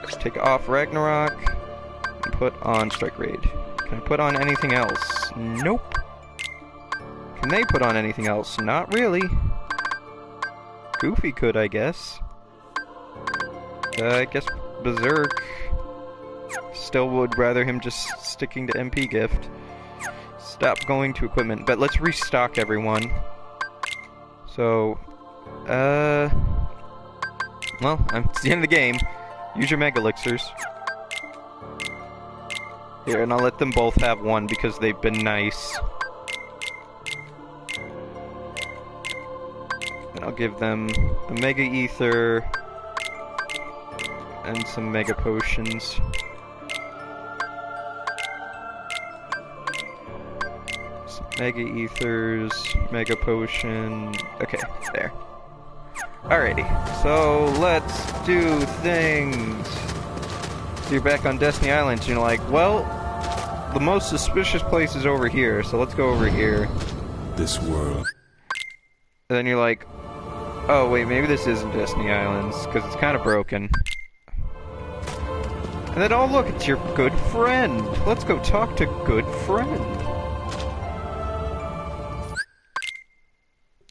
Let's take off Ragnarok and put on strike raid. Can I put on anything else? Nope. Can they put on anything else? Not really. Goofy could, I guess. I guess Berserk. Still would rather him just sticking to MP gift. Stop going to equipment, but let's restock everyone. So, well, it's the end of the game. Use your Mega Elixirs. Here, and I'll let them both have one because they've been nice. And I'll give them the Mega Ether and some Mega Potions. Mega Ethers, Mega Potion. Okay, there. Alrighty, so let's do things. You're back on Destiny Island, and you're like, well, the most suspicious place is over here, so let's go over here. This world. And then you're like, oh wait, maybe this isn't Destiny Islands, because it's kind of broken. And then, oh look, it's your good friend. Let's go talk to good friend.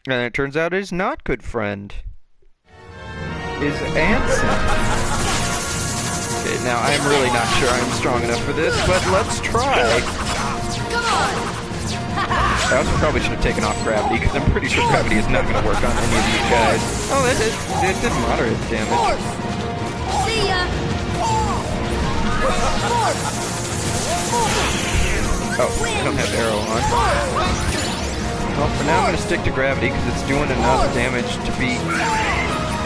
And it turns out it is not good friend. Is Anson. Okay, now I'm really not sure I'm strong enough for this, but let's try. Come on! I also probably should have taken off gravity, because I'm pretty sure gravity is not going to work on any of these guys. Oh, it did moderate damage. See ya! Oh, I don't have arrow on. Well, for now I'm going to stick to gravity, because it's doing enough damage to be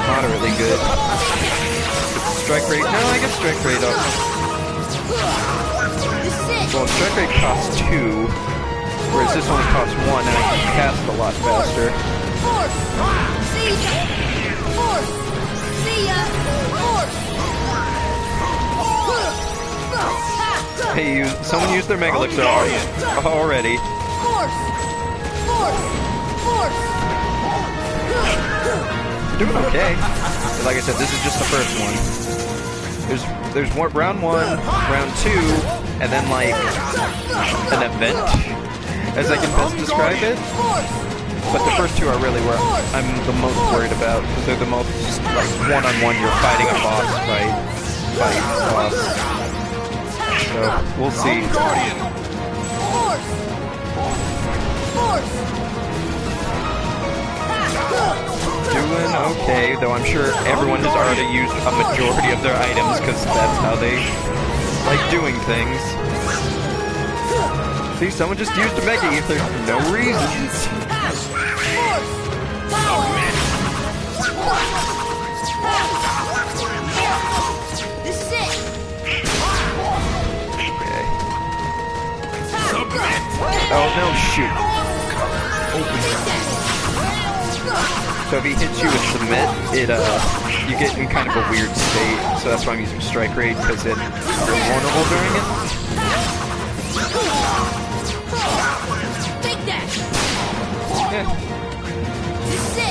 moderately good. Strike rate? No, I guess strike rate up. Well, strike rate costs 2, whereas this only costs 1, and I can cast a lot faster. Hey, someone used their Mega Elixir already. doing okay. But like I said, this is just the first one. There's round 1, round 2, and then like an event, as I can best describe it. But the first 2 are really where I'm the most worried about, because they're the most like one-on-one. You're fighting a boss fight boss. So we'll see. Doing okay, though I'm sure everyone has already used a majority of their items, because that's how they like doing things. See, someone just used a Mega Ether for no reason. Okay. Oh no, shoot. So if he hits you with submit, you get in kind of a weird state. So that's why I'm using strike rate, because you're vulnerable during it.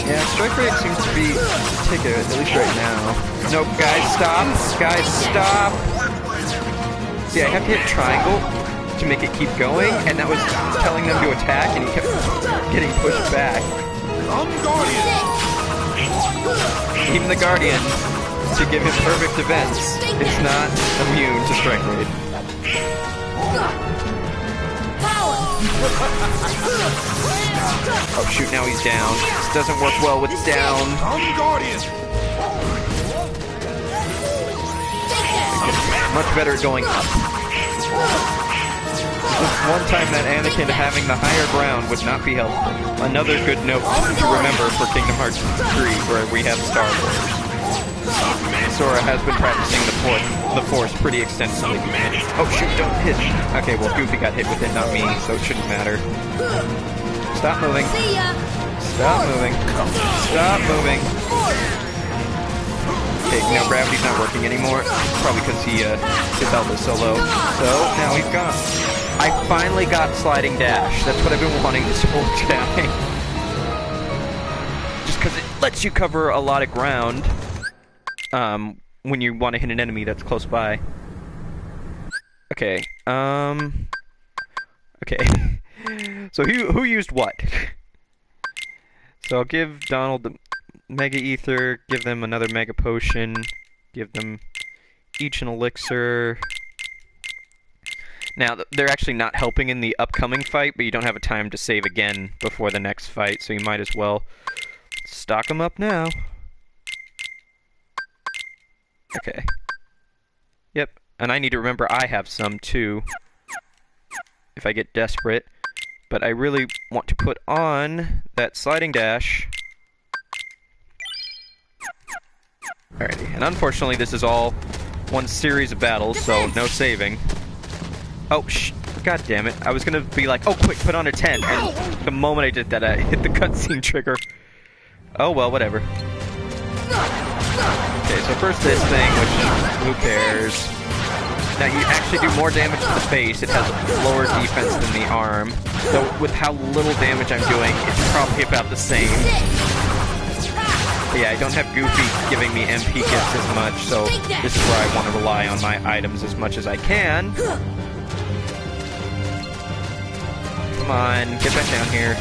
Yeah, strike rate seems to be the ticket, at least right now. Nope, guys, stop! Guys, stop! See, I have to hit triangle to make it keep going, and that was telling them to attack, and he kept getting pushed back. Even the Guardian, to give him perfect defense, is not immune to strike rate. Oh shoot, now he's down. This doesn't work well with down. Much better going up. One time that Anakin having the higher ground would not be helpful. Another good note to remember for Kingdom Hearts 3, where we have Star Wars. Sora has been practicing the Force pretty extensively. Oh shoot, don't hit. Okay, well Goofy got hit with it, not me, so it shouldn't matter. Stop moving. Stop moving. Stop moving. Okay, now gravity's not working anymore. Probably because he hit Zelda solo. So, now he's gone. I finally got sliding dash. That's what I've been wanting this whole time. Just because it lets you cover a lot of ground when you want to hit an enemy that's close by. Okay, okay. So who used what? So I'll give Donald the Mega Ether, give them another Mega Potion, give them each an elixir. Now, they're actually not helping in the upcoming fight, but you don't have a time to save again before the next fight, so you might as well stock them up now. Okay. Yep, and I need to remember I have some too, if I get desperate. But I really want to put on that sliding dash. Alrighty, and unfortunately this is all one series of battles, so no saving. Oh, god damn it. I was gonna be like, oh quick, put on a 10, and the moment I did that, I hit the cutscene trigger. Oh well, whatever. Okay, so first this thing, which, who cares? Now you actually do more damage to the face, it has lower defense than the arm. So with how little damage I'm doing, it's probably about the same. But yeah, I don't have Goofy giving me MP kits as much, so this is where I want to rely on my items as much as I can. Come on, get back down here.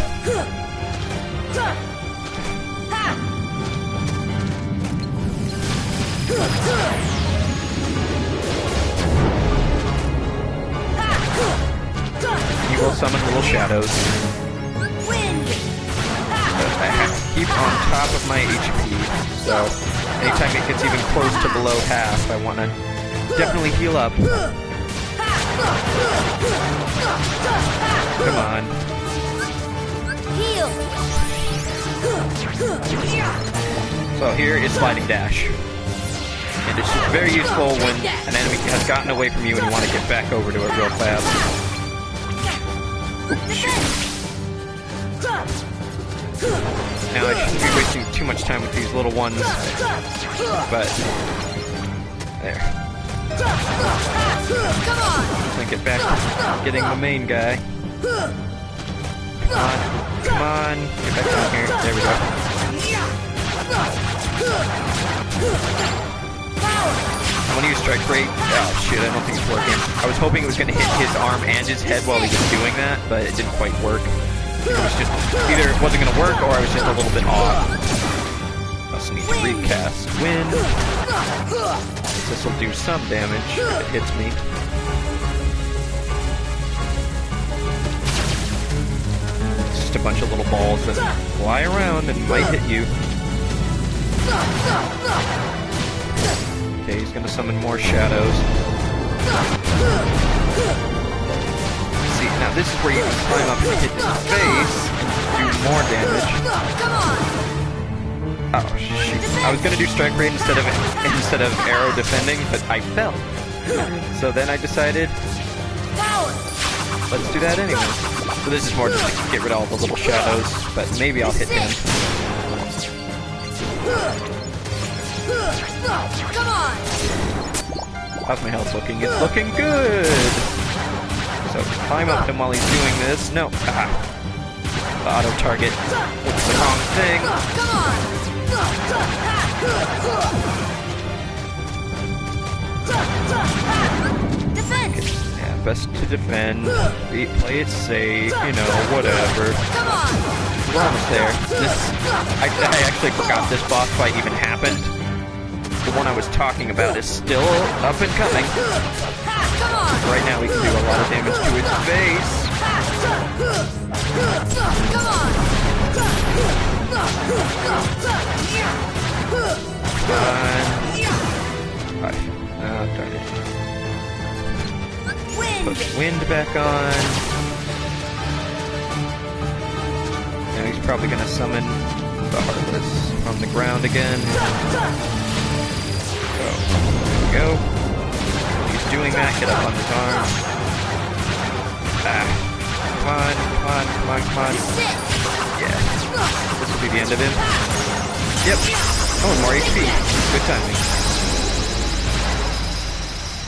You will summon little shadows. But I have to keep on top of my HP, so anytime it gets even close to below half, I want to definitely heal up. Come on. So here is sliding dash. And it's just very useful when an enemy has gotten away from you and you want to get back over to it real fast. Now I shouldn't be wasting too much time with these little ones, but there. Let's get back to getting the main guy. Come on, come on, get back down here. There we go. I want to use strike rate. Oh shit, I don't think it's working. I was hoping it was going to hit his arm and his head while he was doing that, but it didn't quite work. It was just either it wasn't going to work or I was just a little bit off. I also need to recast wind. This will do some damage if it hits me. It's just a bunch of little balls that fly around and might hit you. Okay, he's gonna summon more shadows. See, now this is where you can climb up and hit his face and do more damage. Oh shit! I was gonna do strike rate instead of arrow defending, but I fell. So then I decided, let's do that anyway. So this is more just to get rid of all the little shadows, but maybe I'll hit him. Come on! How's my health looking? It's looking good! So climb up him while he's doing this. No. Ah. The auto target. It's the wrong thing. Come on! Defend! Yeah, best to defend. Play it safe, you know, whatever. Come on! We're almost there. I actually forgot this boss fight even happened. The one I was talking about is still up and coming. Right now we can do a lot of damage to its face. Come on! Oh, darn it. Wind! Put wind back on. Now he's probably going to summon the Heartless from the ground again. So, there we go. He's doing that. Get up on his arm. Ah. Come on, come on, come on, come on. Yeah. This will be the end of him. Yep. Oh, more HP. Good timing.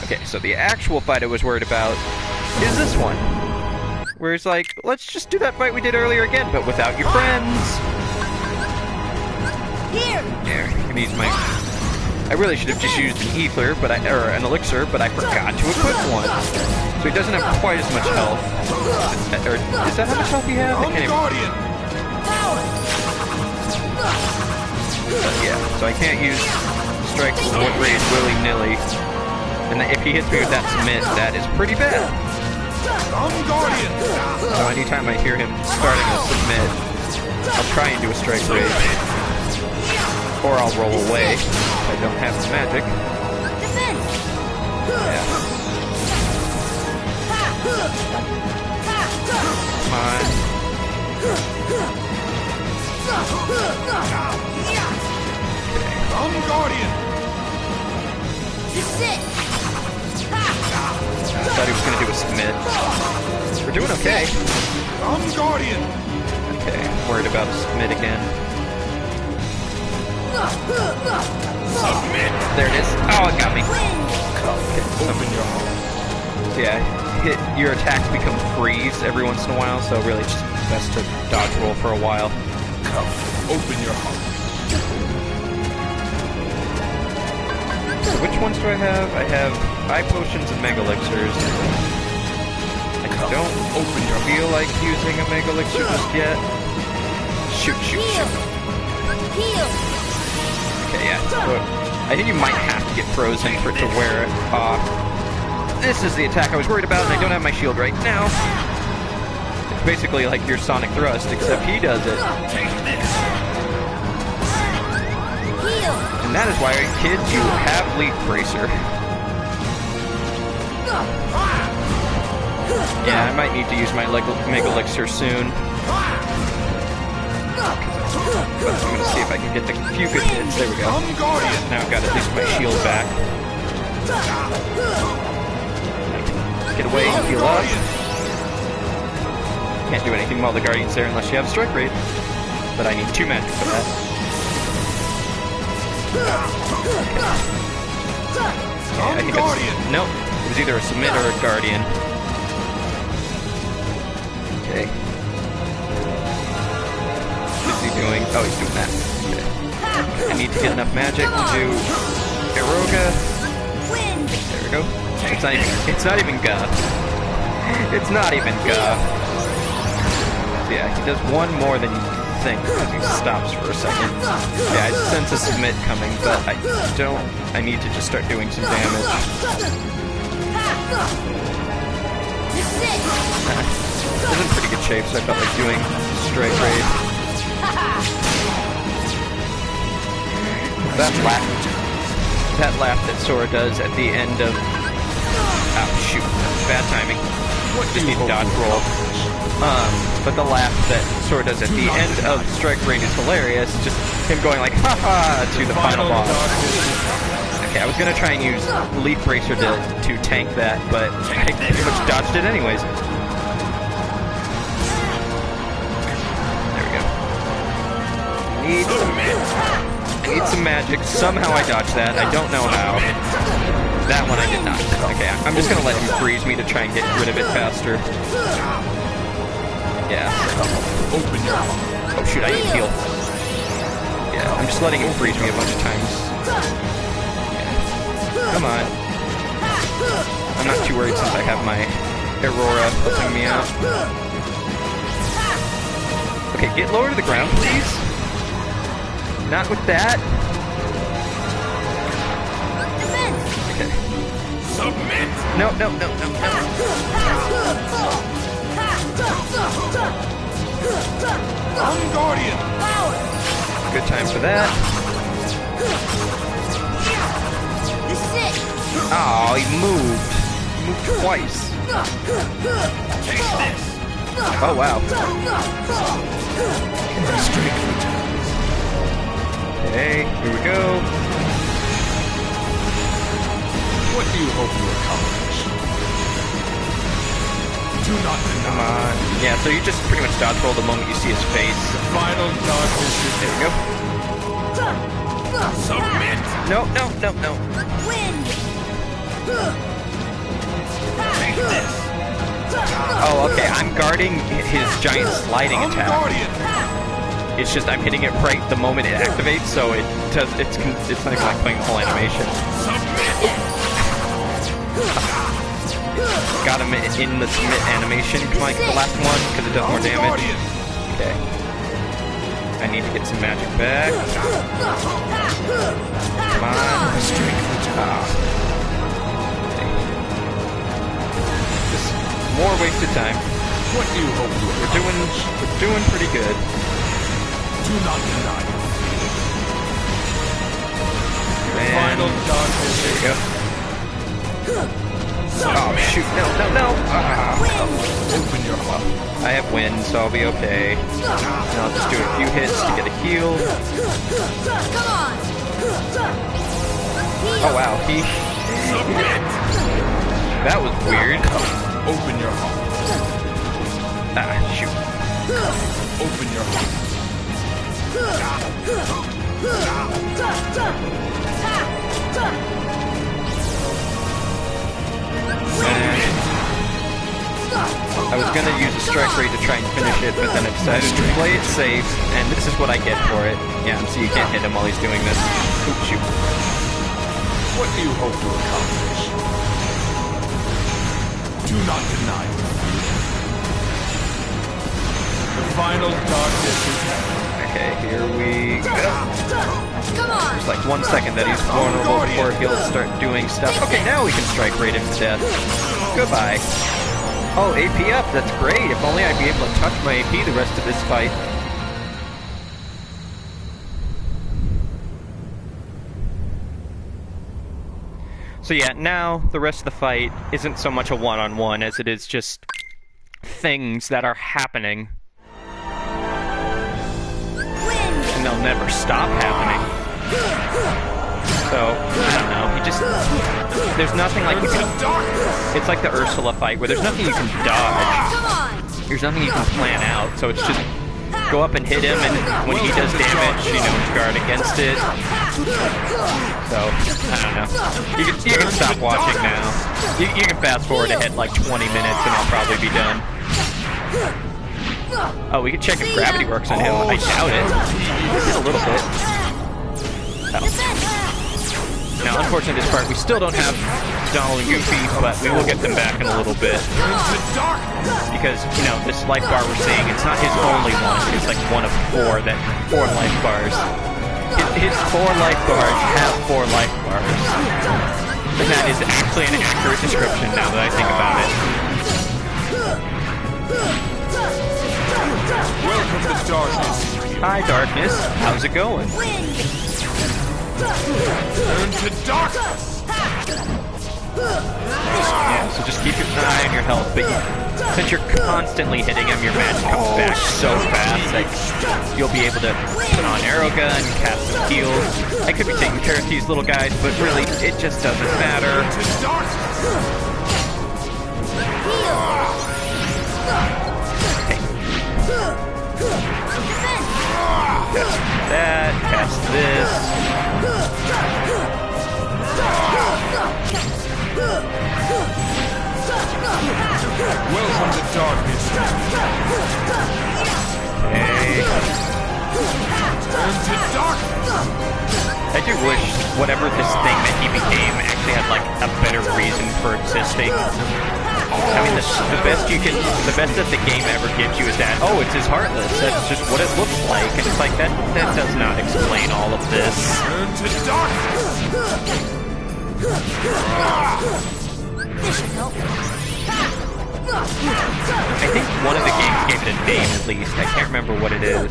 Okay, so the actual fight I was worried about is this one. Where it's like, let's just do that fight we did earlier again, but without your friends. Here! There, I'm gonna use my... I really should have just used an ether, or an elixir, but I forgot to equip one. So he doesn't have quite as much health. Or, is that how much health he has? I can't even... Yeah, so I can't use strike rage willy-nilly. And if he hits me with that submit, that is pretty bad. So anytime I hear him starting a submit, I'll try and do a strike rage. Or I'll roll away if I don't have the magic. Yeah. Come on. I'm Guardian. I thought he was going to do a submit. We're doing okay. I'm Guardian. Okay, I'm worried about a submit again. Submit. There it is. Oh, it got me. Okay, Open your heart. so yeah, your attacks become freeze every once in a while, so really it's just best to dodge roll for a while. Come. Open your heart. So which ones do I have? I have eye potions and mega elixirs. I don't feel like using a mega elixir just yet. Shoot, shoot, shoot. Heal! Okay, yeah. So I think you might have to get frozen for it to wear it off. This is the attack I was worried about, and I don't have my shield right now. It's basically like your Sonic Thrust, except he does it. Heal! And that is why, kids, you have Leaf Bracer. Yeah, I might need to use my Mega Elixir soon. But I'm gonna see if I can get the few good hits. There we go. Now I've got at least my shield back. Get away, heal up. Can't do anything while the Guardian's there unless you have strike rate. But I need 2 magic for that. Okay, I think it's... Nope. It was either a submit or a Guardian. Okay. What's he doing? Oh, he's doing that. I need to get enough magic to do Eroga. Wind. There we go. It's not even Ga. It's not even Ga. Yeah, he does one more than you think because he stops for a second. Yeah, I sense a submit coming, but I need to just start doing some damage. It's in pretty good shape, so I felt like doing straight raid. That laugh that Sora does at the end of... Oh, shoot. Bad timing. Just need to dodge roll. But the laugh that Sora does at the end of Strike Raid is hilarious. Just him going like, haha, to the final boss. Okay, I was gonna try and use Leaf Bracer to tank that, but I pretty much dodged it anyways. There we go. I need some magic. Somehow I dodged that. I don't know how. That one I did not. Okay, I'm just gonna let him freeze me to try and get rid of it faster. Yeah. Open your heart. Oh shoot, I need heal. Yeah, I'm just letting him freeze me a bunch of times. Yeah. Come on. I'm not too worried since I have my Aurora helping me out. Okay, get lower to the ground, please. Not with that. Okay. Submit! No. I'm Guardian! Good time for that. Oh, he moved. He moved twice. Take this! Oh, wow. Okay, here we go. What do you hope to accomplish? Do not deny. Come on. Yeah, so you just pretty much dodge roll the moment you see his face. Final darkness is There we go. submit! No. Wind. Take this! Oh, okay, I'm guarding his giant sliding I'm attack. Guardian! It's just I'm hitting it right the moment it activates, so it's not even like playing the whole animation. Submit! Got him in the submit animation, like the last one, because it does more damage. Okay. I need to get some magic back. Come on. Okay. Just more wasted time. What do you hope to We're doing pretty good. Do not deny. And Final darkness there is you go. Oh shoot, no. Open your heart. I have wind, so I'll be okay. And I'll just do a few hits to get a heal. Come on. Oh wow, he... Submit! That was weird. Open your heart. Ah, shoot. Open your heart. I was gonna use a strike rate to try and finish it, but then I decided to play it safe, and this is what I get for it. Yeah, so you can't hit him while he's doing this. Oop, shoot. What do you hope to accomplish? Do not deny. The final darkness is heaven. Okay, here we go. Come on. There's like 1 second that he's vulnerable before he'll start doing stuff. Okay, now we can strike rate him to death. Goodbye. Oh, AP up, that's great. If only I'd be able to touch my AP the rest of this fight. So yeah, now the rest of the fight isn't so much a one-on-one as it is just things that are happening. And they'll never stop happening. So, I don't know, he just... There's nothing like you can... It's like the Ursula fight, where there's nothing you can dodge. There's nothing you can plan out, so it's just... Go up and hit him, and when he does damage, you know, guard against it. So, I don't know. You can stop watching now. You can fast forward ahead like 20 minutes, and I'll probably be done. Oh, we can check if gravity works on him. I doubt it. Just a little bit. Oh. Now, unfortunately, this part, we still don't have Donald and Goofy, but we will get them back in a little bit. Because, you know, this life bar we're seeing, it's not his only one. It's like one of four life bars. His 4 life bars have 4 life bars. And that is actually an accurate description now that I think about it. Welcome to darkness. Hi, Darkness. How's it going? Turn to darkness. Yeah, so just keep an eye on your health, but since you're constantly hitting him, your match comes back so fast, like, you'll be able to put on arrow gun, cast some heals. I could be taking care of these little guys, but really, it just doesn't matter. Hey. Cast that, cast this. Welcome to darkness. Hey. Turn to darkness. I do wish whatever this thing that he became actually had like a better reason for existing. I mean, the best that the game ever gives you is that, oh, it's his Heartless. That's just what it looks like. And it's like, that does not explain all of this. Turn to darkness. I think one of the games gave it a name, at least. I can't remember what it is.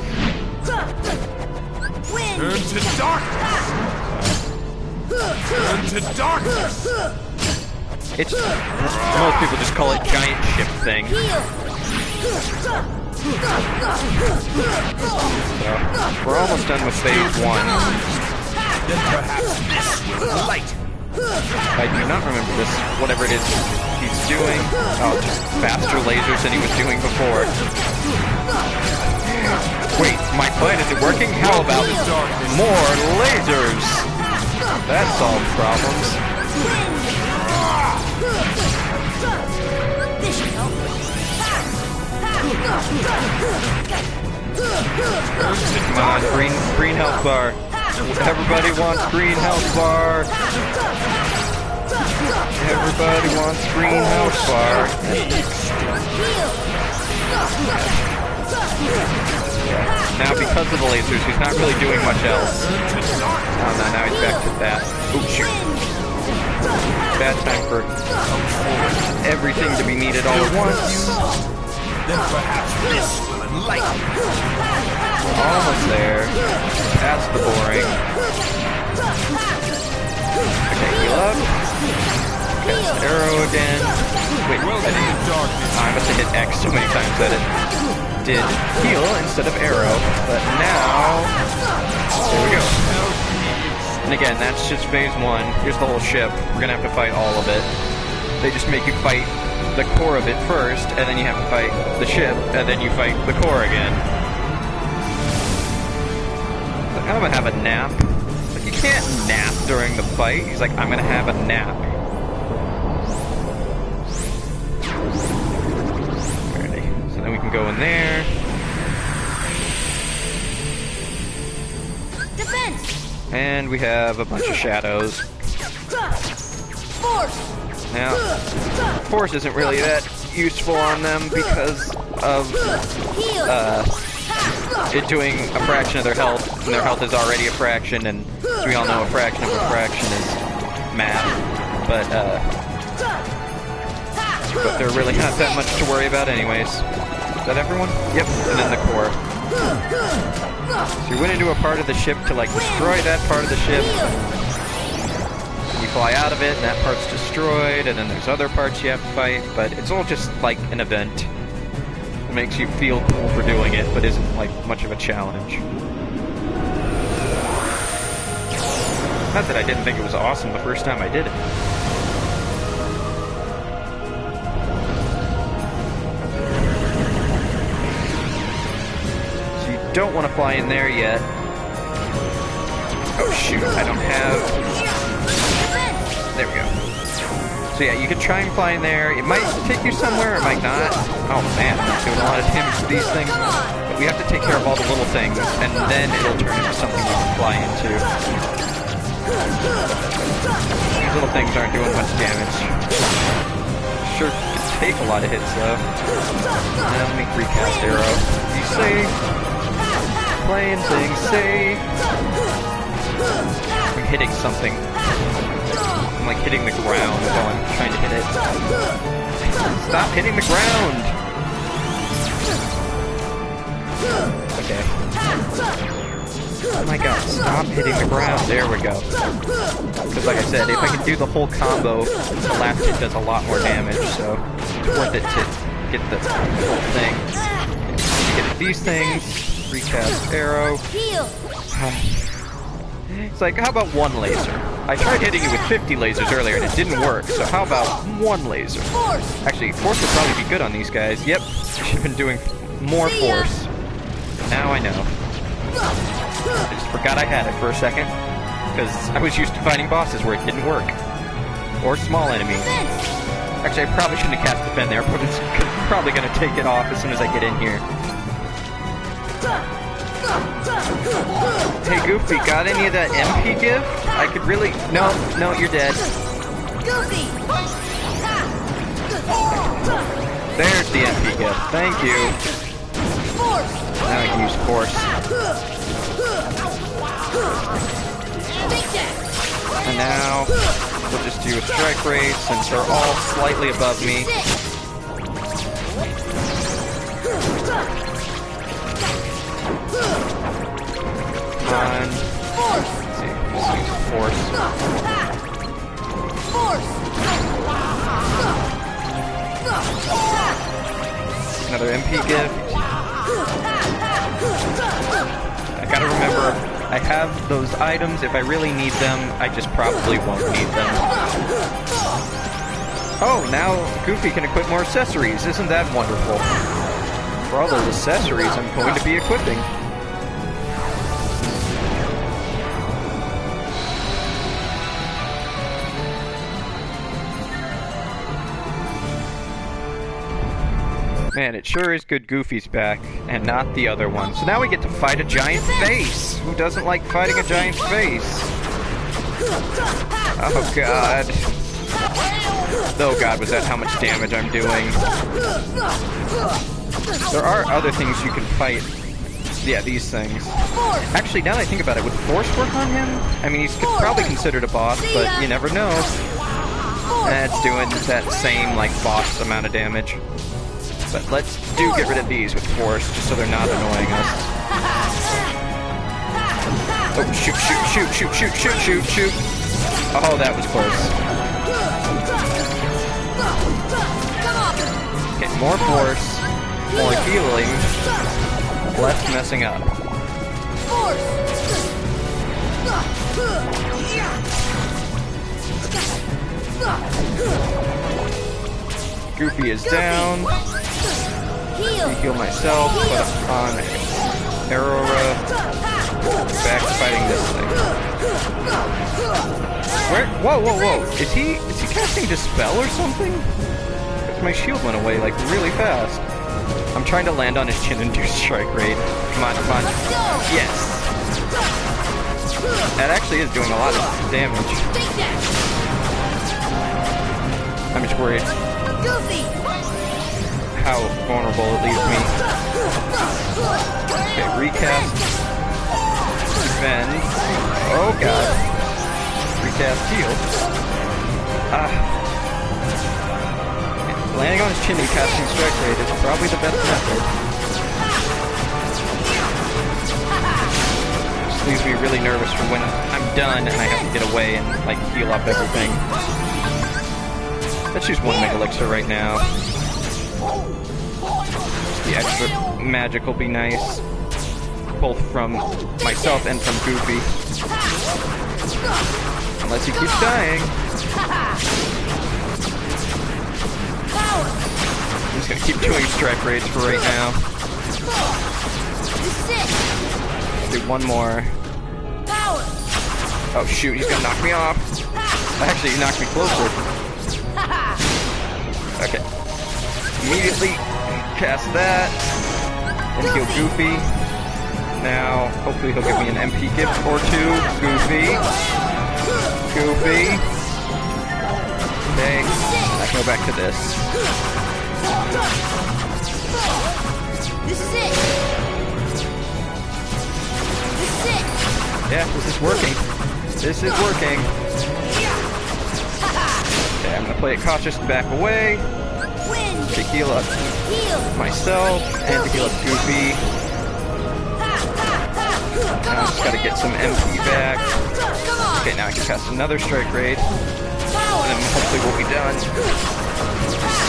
Turn to darkness. Turn to darkness. It's, most people just call it giant ship thing. So, we're almost done with phase 1. Then perhaps this will light. I do not remember this, whatever it is he's doing. Oh, just faster lasers than he was doing before. Wait, my plan isn't working? How about more lasers? That solves problems. Come on, green health bar. Everybody wants green health bar. Everybody wants green health bar. Now, because of the lasers, he's not really doing much else. Oh no, now he's back to that. Oh shoot. Bad time for everything to be needed all at once. Then perhaps this will enlighten. Almost there. Past the boring. Okay, heal up. Cast arrow again. Wait, I must have hit X so many times that it did heal instead of arrow. But now, there we go. And again, that's just phase 1. Here's the whole ship. We're gonna have to fight all of it. They just make you fight the core of it first, and then you have to fight the ship, and then you fight the core again. Like, I'm gonna have a nap. Like, you can't nap during the fight. He's like, I'm gonna have a nap. Alrighty, so then we can go in there. Defense! And we have a bunch of shadows. Force! Now, force isn't really that useful on them because of it doing a fraction of their health, and their health is already a fraction, and as we all know, a fraction of a fraction is math. But they're really not that much to worry about anyways. Is that everyone? Yep, and then the core. So you went into a part of the ship to like destroy that part of the ship. You fly out of it, and that part's destroyed, and then there's other parts you have to fight, but it's all just like an event. It makes you feel cool for doing it, but isn't like much of a challenge. Not that I didn't think it was awesome the first time I did it. So you don't want to fly in there yet. Oh shoot, I don't have... There we go. So yeah, you can try and fly in there. It might take you somewhere, it might not. Oh man, I'm doing a lot of damage to these things. But we have to take care of all the little things, and then it'll turn into something we can fly into. These little things aren't doing much damage. Sure can take a lot of hits though. And let me recast arrow. You say, playing things safe. I'm hitting something. I'm like hitting the ground while I'm trying to hit it. Stop hitting the ground! Okay. Oh my god, stop hitting the ground. There we go. Because like I said, if I can do the whole combo, the last hit does a lot more damage, so it's worth it to get the whole thing. Get these things, recast arrow. It's like, how about one laser? I tried hitting you with 50 lasers earlier and it didn't work, so how about one laser? Actually, force would probably be good on these guys. Yep, I should have been doing more force. Now I know. I just forgot I had it for a second, because I was used to fighting bosses where it didn't work. Or small enemies. Actually, I probably shouldn't have cast defend there, but it's probably going to take it off as soon as I get in here. Hey Goofy, got any of that MP gift? I could really... No, you're dead. Goofy! There's the MP gift, thank you. Now I can use force. And now, we'll just do a strike rate since they're all slightly above me. Come on. Let's see, just use force. Another MP gift. I gotta remember, I have those items. If I really need them, I just probably won't need them. Oh, now Goofy can equip more accessories. Isn't that wonderful? For all those accessories I'm going to be equipping. Man, it sure is good Goofy's back, and not the other one. So now we get to fight a giant face! Who doesn't like fighting a giant face? Oh god. Oh god, was that how much damage I'm doing? There are other things you can fight. Yeah, these things. Actually, now that I think about it, would force work on him? I mean, he's probably considered a boss, but you never know. It's doing that same, like, boss amount of damage. But let's get rid of these with force, just so they're not annoying us. Oh, shoot. Oh, that was close. Okay, more force, more healing, less messing up. Goofy is down. Heal myself, put on Aurora. Back to fighting this thing. Where? Whoa! Is he casting Dispel or something? Because my shield went away like really fast. I'm trying to land on his chin and do strike raid. Come on. Yes. That actually is doing a lot of damage. I'm just worried how vulnerable it leaves me. Okay, recast. Defend. Oh god. Recast heal. Landing on his chin and casting strike rate is probably the best method. Just leaves me really nervous for when I'm done and I have to get away and like heal up everything. Let's use one Mega Elixir right now. The extra magic will be nice, both from myself and from Goofy. Unless he keeps dying. I'm just gonna keep doing strike raids for right now. Do one more. Oh shoot, he's gonna knock me off. Actually, he knocked me closer. Immediately cast that and heal Goofy. Now, hopefully he'll give me an MP gift or two. Goofy. Goofy. Okay, I can go back to this. This is it. This is it. Yeah, this is working. This is working. Okay, I'm gonna play it cautious and back away. Wind. To heal up Heal. myself and to heal up Goofy. Now I just gotta get some MP back. Come on. Okay, now I can cast another strike raid. And then hopefully we'll be done.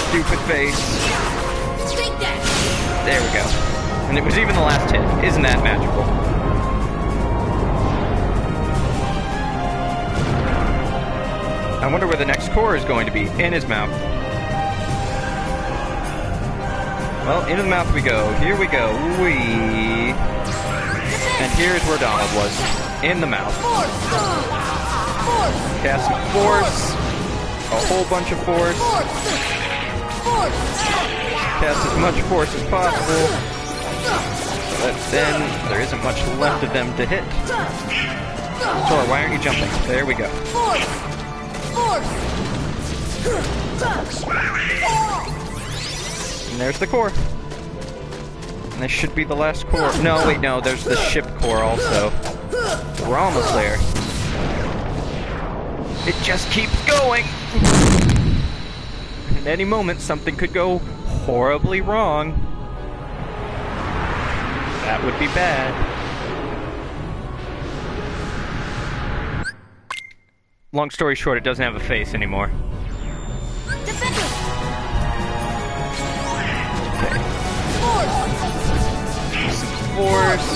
Stupid face. Take that. There we go. And it was even the last hit. Isn't that magical? I wonder where the next core is going to be. In his mouth. Well, into the mouth we go. Here we go. Wee. And here's where Donald was. In the mouth. Cast some force. A whole bunch of force. Cast as much force as possible. But then there isn't much left of them to hit. Sora, why aren't you jumping? There we go. And there's the core. And this should be the last core. No, wait, no, there's the ship core also. We're almost there. It just keeps going! At any moment, something could go horribly wrong. That would be bad. Long story short, it doesn't have a face anymore. Okay. Some force.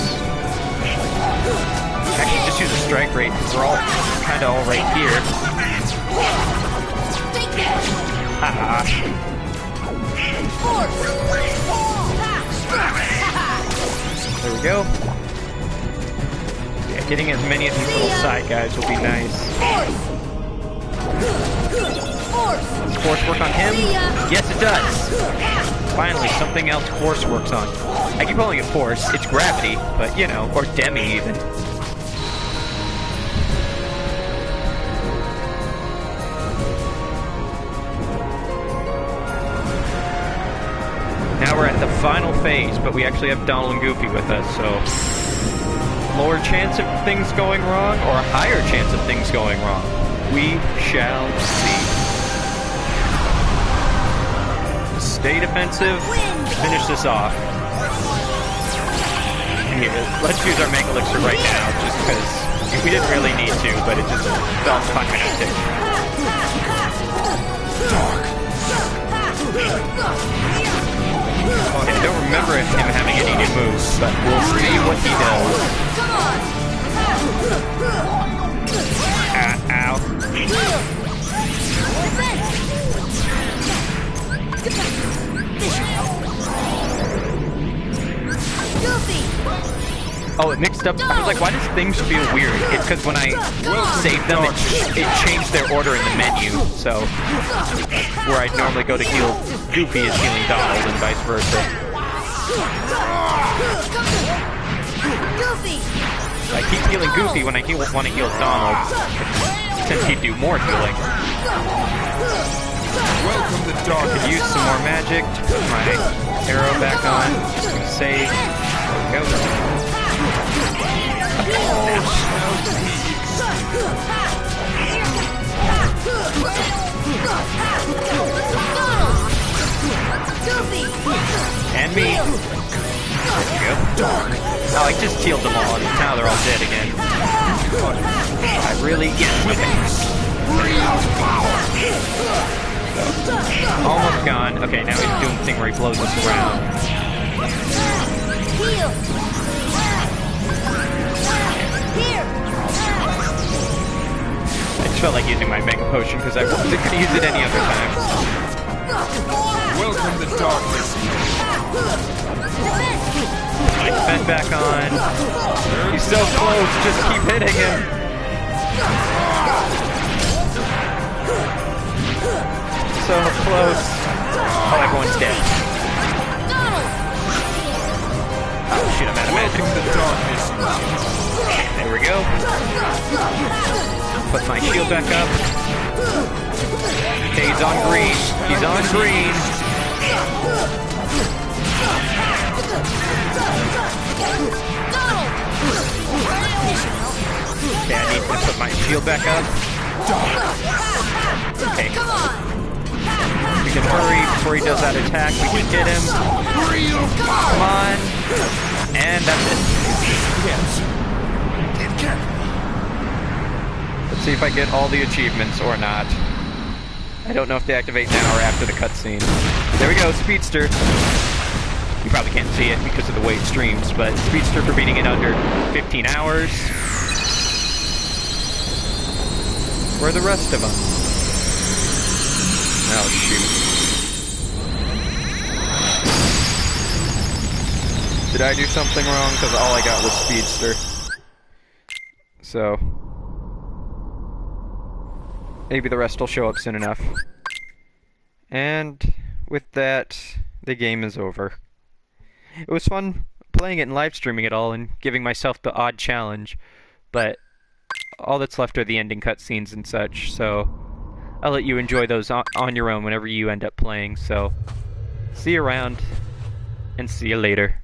Actually, just use a strike rate because we're all kind of all right here. Haha. There we go. Yeah, getting as many of these little side guys will be nice. Does force work on him? Yes, it does. Finally, something else force works on. I keep calling it force. It's gravity, but you know, or demi even. Now we're at the final phase, but we actually have Donald and Goofy with us, so lower chance of things going wrong, or a higher chance of things going wrong. We shall see. Stay defensive, finish this off. Here, let's use our Mega Elixir right now, just because we didn't really need to, but it just felt climactic. Okay, I don't remember him having any new moves, but we'll see what he does. Ow. Oh, it mixed up. I was like, why does things feel weird? It's because when I saved them, it changed their order in the menu. So, where I'd normally go to heal Goofy is healing Donald and vice versa. I keep healing Goofy when I want to heal Donald, since he'd do more healing. Welcome to dark. Could use some more magic to put my arrow back on, just to be safe. There we go. And me. There we go. Oh, I just healed them all, and now they're all dead again. I really get with it. Almost gone. Okay, now he's doing the thing where he blows us around. I just felt like using my Mega Potion because I wasn't going to use it any other time. Welcome to darkness. My defend back on. He's so close, just keep hitting him. So close. Oh, everyone's dead. Donald! Oh shit, I'm out of magic. Welcome the darkness. There we go. Put my shield back up. Okay, he's on green. He's on green. Donald! Okay, I need to put my shield back up. Okay. Come on! We can hurry before he does that attack. We can get him. Come on. And that's it. Let's see if I get all the achievements or not. I don't know if they activate now or after the cutscene. There we go, Speedster. You probably can't see it because of the way it streams, but Speedster for beating it under 15 hours. Where are the rest of them? Oh, shoot. Did I do something wrong? Because all I got was Speedster. So... maybe the rest will show up soon enough. And with that, the game is over. It was fun playing it and live streaming it all and giving myself the odd challenge, but all that's left are the ending cutscenes and such, so I'll let you enjoy those on your own whenever you end up playing, so see you around, and see you later.